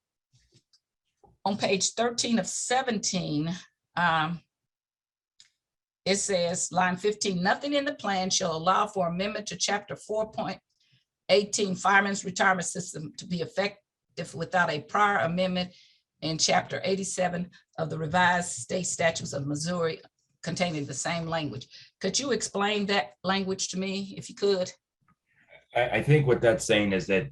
page 13 of 17, it says, line 15, nothing in the plan shall allow for amendment to chapter 4.18 Fireman's Retirement System to be effective without a prior amendment in chapter 87 of the revised state statutes of Missouri containing the same language. Could you explain that language to me, if you could? I think what that's saying is that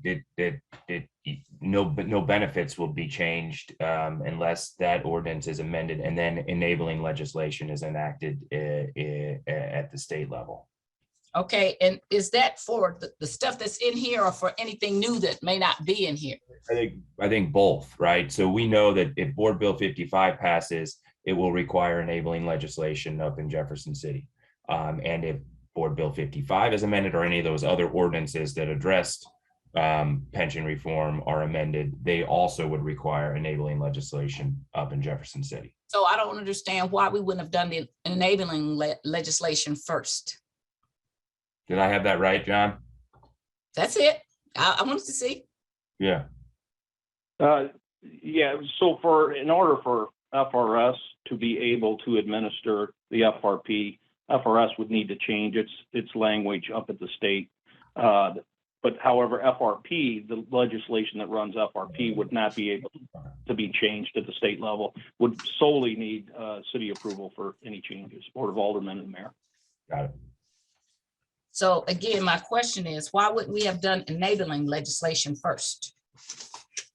no benefits will be changed unless that ordinance is amended, and then enabling legislation is enacted at the state level. Okay, and is that for the stuff that's in here, or for anything new that may not be in here? I think both, right? So we know that if Board Bill 55 passes, it will require enabling legislation up in Jefferson City. And if Board Bill 55 is amended, or any of those other ordinances that addressed pension reform are amended, they also would require enabling legislation up in Jefferson City. So I don't understand why we wouldn't have done the enabling legislation first. Did I have that right, John? That's it. I wanted to see. Yeah. Yeah, so in order for FRS to be able to administer the FRP, FRS would need to change its language up at the state. But however, FRP, the legislation that runs FRP, would not be able to be changed at the state level, would solely need city approval for any changes, Board of Aldermen and Mayor. Got it. So again, my question is, why wouldn't we have done enabling legislation first?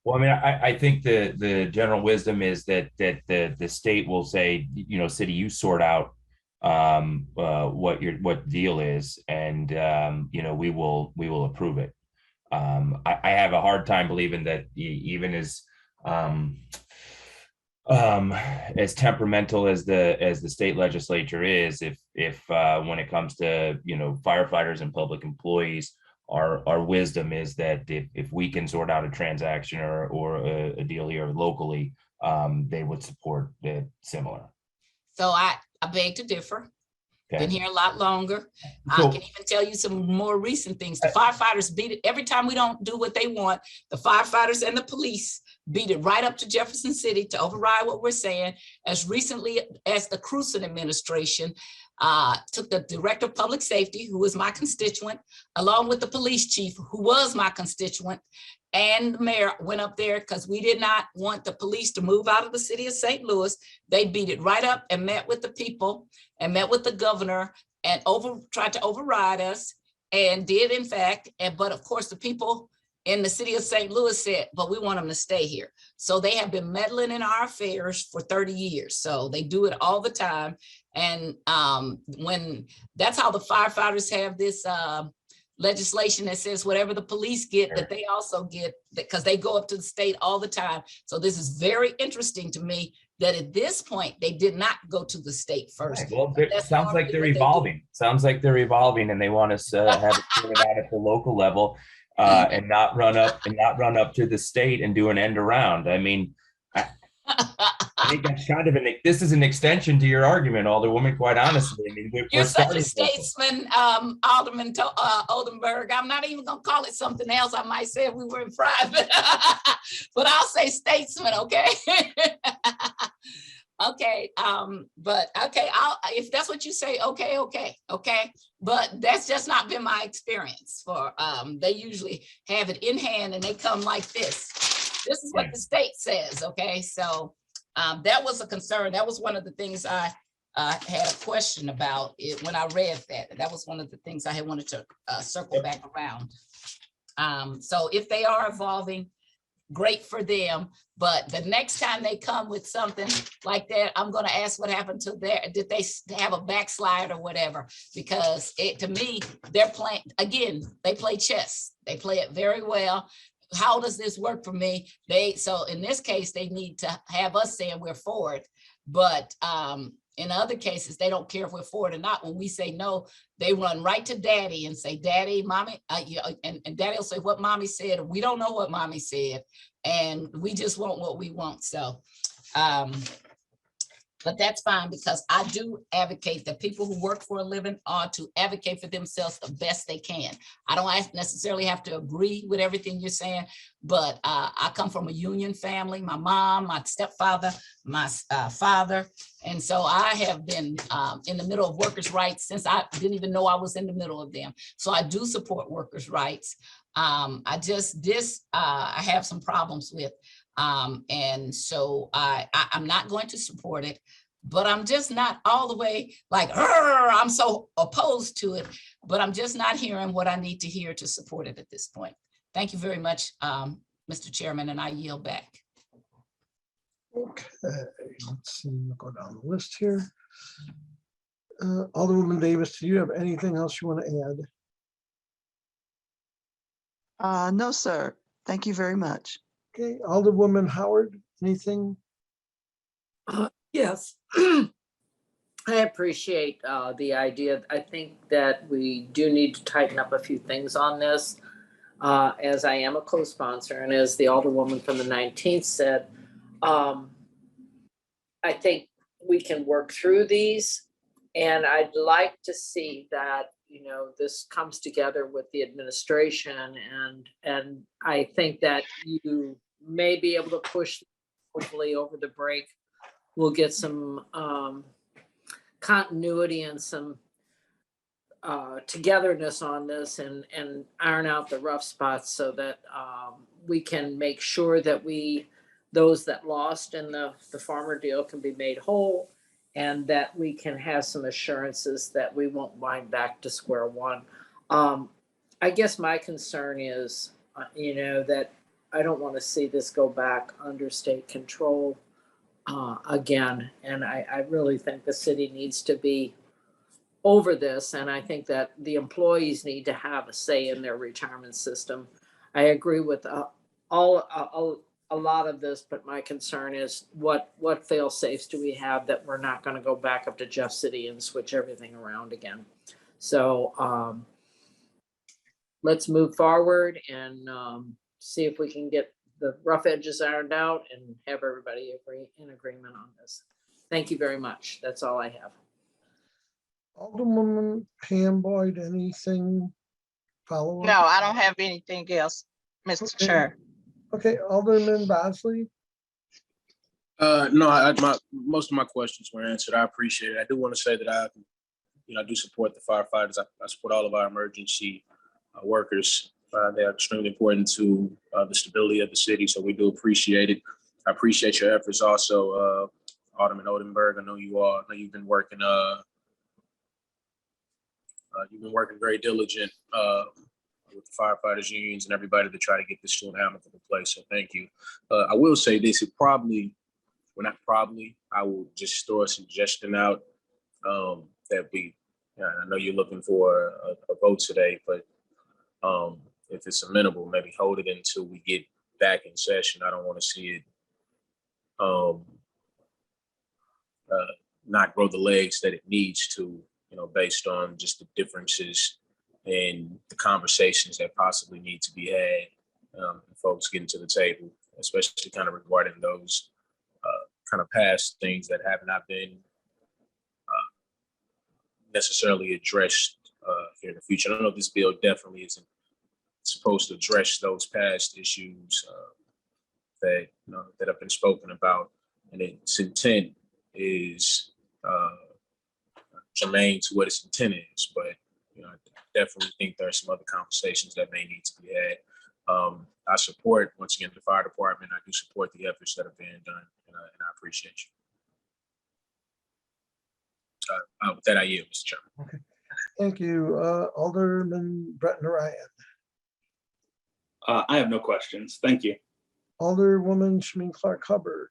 Well, I mean, I think the general wisdom is that the state will say, city, you sort out what deal is, and we will approve it. I have a hard time believing that even as temperamental as the state legislature is, if when it comes to firefighters and public employees, our wisdom is that if we can sort out a transaction or a deal here locally, they would support it similar. So I beg to differ. Okay. Been here a lot longer. So, I can even tell you some more recent things. The firefighters beat it every time we don't do what they want. The firefighters and the police beat it right up to Jefferson City to override what we're saying. As recently as the Cruzen administration took the director of public safety, who was my constituent, along with the police chief, who was my constituent, and the mayor went up there because we did not want the police to move out of the city of St. Louis. They beat it right up and met with the people and met with the governor and tried to override us, and did in fact. But of course, the people in the city of St. Louis said, but we want them to stay here. So they have been meddling in our affairs for 30 years. So they do it all the time. And when that's how the firefighters have this legislation that says whatever the police get, that they also get, because they go up to the state all the time. So this is very interesting to me that at this point, they did not go to the state first. Well, But it that's sounds like normally they're what they do. evolving. Sounds like they're evolving, and they want us to have it sorted out at the local level, and not run up to the state and do an end around. I mean, I think that's kind of this is an extension to your argument, Alderwoman, quite honestly. I mean, You're such starting a with- statesman, Alderman Oldenburg. I'm not even gonna call it something else. I might say if we were in private, but I'll say statesman, okay? Okay, but okay, if that's what you say, okay. But that's just not been my experience for, they usually have it in hand and they come like this. This is what the state says, okay? So that was a concern. That was one of the things I had a question about it when I read that. That was one of the things I had wanted to circle back around. So if they are evolving, great for them. But the next time they come with something like that, I'm going to ask what happened to did they have a backslide or whatever? Because to me, they're playing, again, they play chess. They play it very well. How does this work for me? So in this case, they need to have us saying we're for it. But in other cases, they don't care if we're for it or not. When we say no, they run right to daddy and say, daddy, mommy, and daddy will say what mommy said. We don't know what mommy said. And we just want what we want. So, but that's fine, because I do advocate that people who work for a living are to advocate for themselves the best they can. I don't necessarily have to agree with everything you're saying, but I come from a union family, my mom, my stepfather, my father. And so I have been in the middle of workers' rights since I didn't even know I was in the middle of them. So I do support workers' rights. I have some problems with. And so I'm not going to support it, but I'm just not all the way like, I'm so opposed to it, but I'm just not hearing what I need to hear to support it at this point. Thank you very much, Mr. Chairman, and I yield back. Okay, let's see, we'll go down the list here. Alderwoman Davis, do you have anything else you want to add? No, sir. Thank you very much. Okay, Alderwoman Howard, anything? Yes. I appreciate the idea. I think that we do need to tighten up a few things on this. As I am a co-sponsor, and as the Alderwoman from the 19th said, I think we can work through these, and I'd like to see that, you know, this comes together with the administration, and I think that you may be able to push, hopefully over the break, we'll get some continuity and some togetherness on this, and iron out the rough spots so that we can make sure that those that lost in the farmer deal can be made whole, and that we can have some assurances that we won't wind back to square one. I guess my concern is, that I don't want to see this go back under state control again. And I really think the city needs to be over this. And I think that the employees need to have a say in their retirement system. I agree with a lot of this, but my concern is what fail safes do we have that we're not going to go back up to Jeff City and switch everything around again. So let's move forward and see if we can get the rough edges ironed out and have everybody in agreement on this. Thank you very much. That's all I have. Alderwoman Pam Boyd, anything follow up? No, I don't have anything else, Mr. Chair. Okay, Alderman Bosley. No, most of my questions were answered. I appreciate it. I do want to say that I do support the firefighters. I support all of our emergency workers. They are extremely important to the stability of the city, so we do appreciate it. I appreciate your efforts also, Alderman Oldenburg. I know you've been working. You've been working very diligent with the firefighters unions and everybody to try to get this to Hamilton in place. So thank you. I will say this, I will just throw a suggestion out that I know you're looking for a vote today, but if it's amenable, maybe hold it until we get back in session. I don't want to see it not grow the legs that it needs to, based on just the differences in the conversations that possibly need to be had, folks getting to the table, especially kind of regarding those kind of past things that have not been necessarily addressed here in the future. I don't know if this bill definitely isn't supposed to address those past issues that have been spoken about, and its intent is germane to what its intent is. But I definitely think there are some other conversations that may need to be had. I support, once again, the fire department. I do support the efforts that are being done, and I appreciate you. With that, I yield, Mr. Chairman. Okay, thank you. Alderman Bretton Ryan. I have no questions. Thank you. Alderwoman Shameen Clark Hubbard.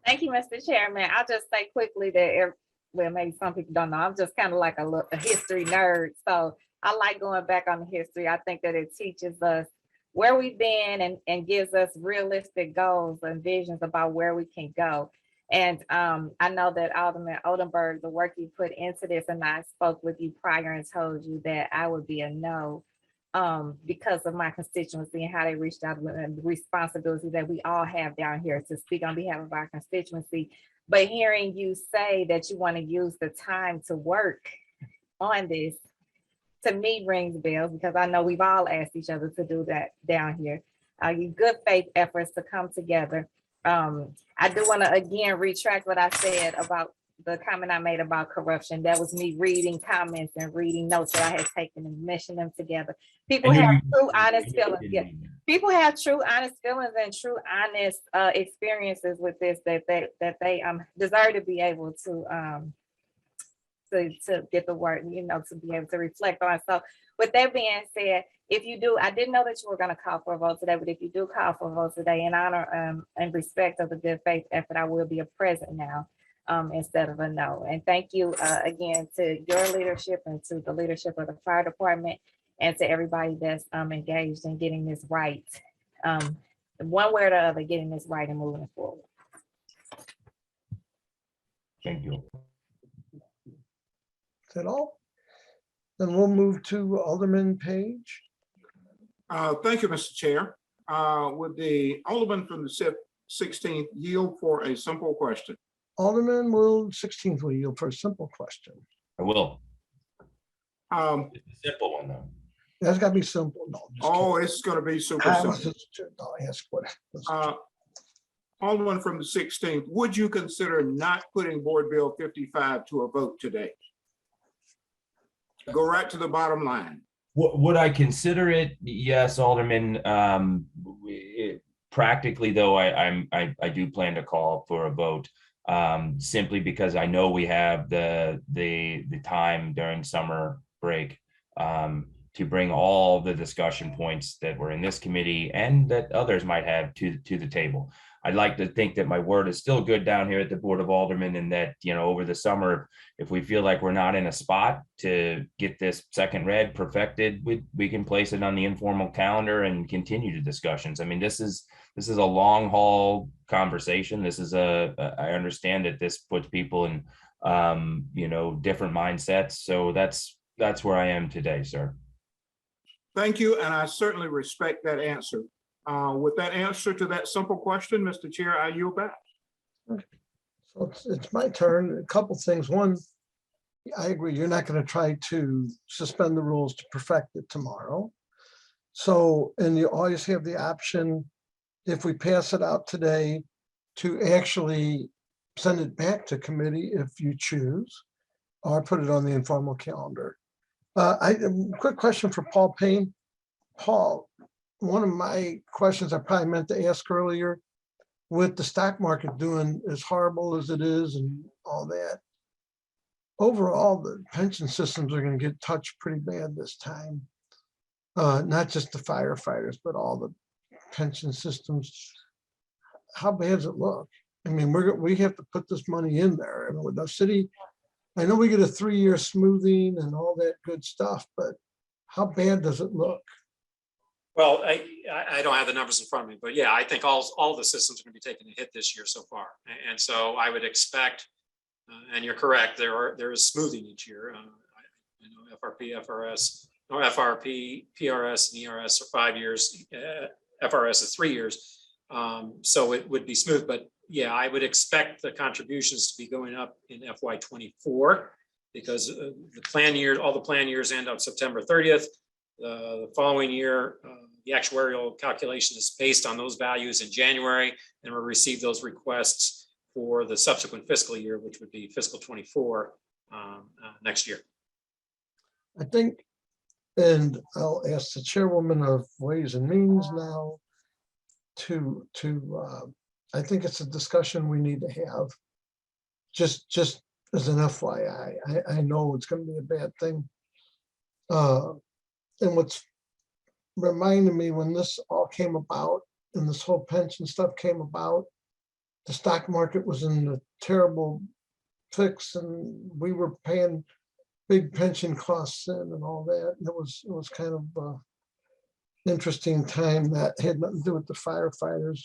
Thank you, Mr. Chairman. I'll just say quickly that, well, maybe some people don't know, I'm just kind of like a history nerd. So I like going back on the history. I think that it teaches us where we've been and gives us realistic goals and visions about where we can go. And I know that Alderman Oldenburg, the work you put into this, and I spoke with you prior and told you that I would be a no because of my constituency and how they reached out and the responsibility that we all have down here to speak on behalf of our constituency. But hearing you say that you want to use the time to work on this, to me rings bells, because I know we've all asked each other to do that down here. You good faith efforts to come together. I do want to again retract what I said about the comment I made about corruption. That was me reading comments and reading notes that I had taken and meshing them together. People have true, honest feelings. Yeah. People have true, honest feelings and true, honest experiences with this that they deserve to be able to get the word, to be able to reflect on. So with that being said, if you do, I didn't know that you were going to call for a vote today, but if you do call for a vote today in honor and respect of the good faith effort, I will be a present now instead of a no. And thank you again to your leadership and to the leadership of the fire department and to everybody that's engaged in getting this right. One way or the other, getting this right and moving it forward. Thank you. Is that all? Then we'll move to Alderman Page. Thank you, Mr. Chair. Would the Alderman from the 16th yield for a simple question? Alderman will 16th will yield for a simple question. I will. It's a simple one though. That's got to be simple. No, it's going to be super simple. Alderman from the 16th, would you consider not putting Board Bill 55 to a vote today? Go right to the bottom line. Would I consider it? Yes, Alderman. Practically, though, I do plan to call for a vote, simply because I know we have the time during summer break to bring all the discussion points that were in this committee and that others might have to the table. I'd like to think that my word is still good down here at the Board of Aldermen, and that, over the summer, if we feel like we're not in a spot to get this second read perfected, we can place it on the informal calendar and continue the discussions. I mean, this is a long haul conversation. This is I understand that this puts people in, different mindsets. So that's where I am today, sir. Thank you, and I certainly respect that answer. With that answer to that simple question, Mr. Chair, I yield back. So it's my turn. A couple things. One, I agree. You're not going to try to suspend the rules to perfect it tomorrow. So, and you always have the option, if we pass it out today, to actually send it back to committee if you choose, or put it on the informal calendar. Quick question for Paul Payne. Paul, one of my questions I probably meant to ask earlier, with the stock market doing as horrible as it is and all that, overall, the pension systems are going to get touched pretty bad this time. not just the firefighters, but all the pension systems. How bad does it look? I mean, we have to put this money in there. And with the city, I know we get a 3-year smoothing and all that good stuff, but how bad does it look? Well, I don't have the numbers in front of me, but yeah, I think all the systems are going to be taking a hit this year so far. And so I would expect, and you're correct, there is smoothing each year. You know, FRP, FRS, or FRP, PRS, and ERS are 5 years. FRS is 3 years. So it would be smooth, but yeah, I would expect the contributions to be going up in FY24 because the plan year, all the plan years end on September 30th. The following year, the actuarial calculation is based on those values in January, and we'll receive those requests for the subsequent fiscal year, which would be fiscal 24 next year. I think, and I'll ask the chairwoman of Ways and Means now to I think it's a discussion we need to have. Just as an FYI, I know it's going to be a bad thing. And what's reminding me when this all came about and this whole pension stuff came about, the stock market was in a terrible fix and we were paying big pension costs in and all that. And it was kind of interesting time that had nothing to do with the firefighters,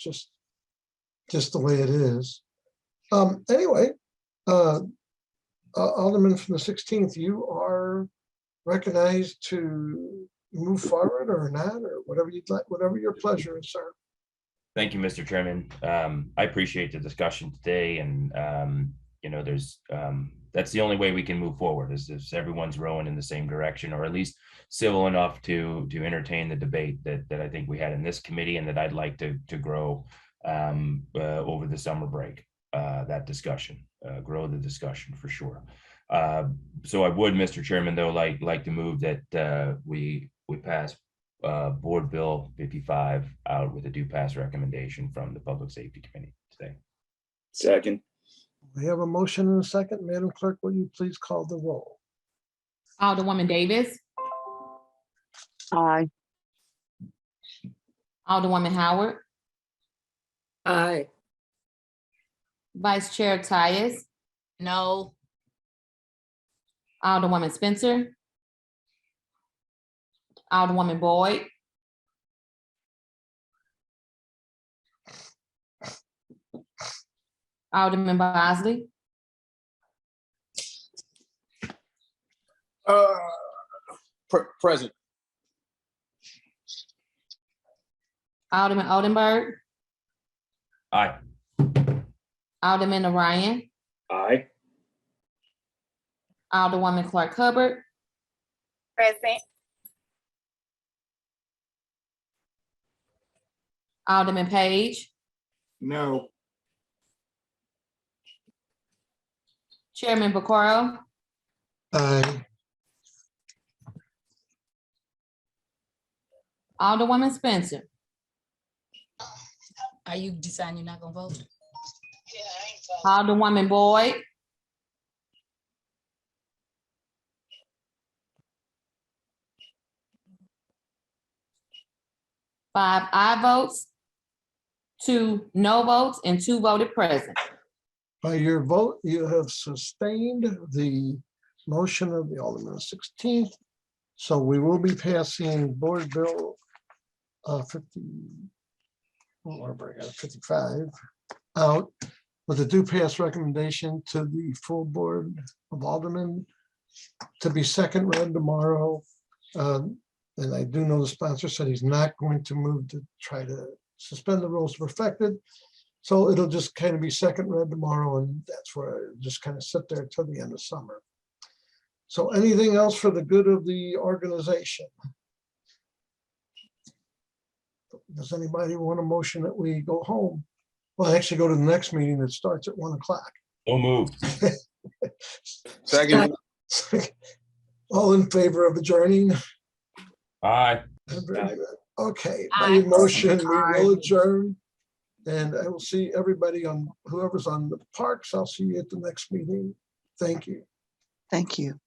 just the way it is. Anyway, Alderman from the 16th, you are recognized to move forward or not, or whatever you'd like, whatever your pleasure is, sir. Thank you, Mr. Chairman. I appreciate the discussion today, and you know, that's the only way we can move forward is if everyone's rowing in the same direction, or at least civil enough to entertain the debate that I think we had in this committee, and that I'd like to grow over the summer break. That discussion, grow the discussion for sure. So I would, Mr. Chairman, though, like to move that we pass Board Bill 55 out with a do pass recommendation from the Public Safety Committee today. Second. We have a motion and a second. Madam Clerk, will you please call the roll? Alderwoman Davis, Aye. Alderwoman Howard, Aye. Vice Chair Tyus, No. Alderwoman Spencer, Alderwoman Boyd, Alderman Bosley, Present. Alderman Oldenburg, Aye. Alderman Orion, Aye. Alderwoman Clark Hubbard, Present. Alderman Page, No. Chairman Bokoro, Aye. Alderwoman Spencer. Are you deciding you're not gonna vote? Alderwoman Boyd, five aye votes, 2 no votes, and 2 voted present. By your vote, you have sustained the motion of the Alderman 16th. So we will be passing Board Bill 55 out with a do pass recommendation to the full Board of Aldermen to be second read tomorrow. And I do know the sponsor said he's not going to move to try to suspend the rules to perfect it. So it'll just kind of be second read tomorrow, and that's where it'll just kind of sit there till the end of summer. So anything else for the good of the organization? Does anybody want a motion that we go home? Well, actually go to the next meeting that starts at 1 o'clock. So moved. Second. All in favor of adjourning? Aye. Very good. Okay, by Aye. motion, we will adjourn. And I will see everybody on, whoever's on the parks, I'll see you at the next meeting. Thank you. Thank you.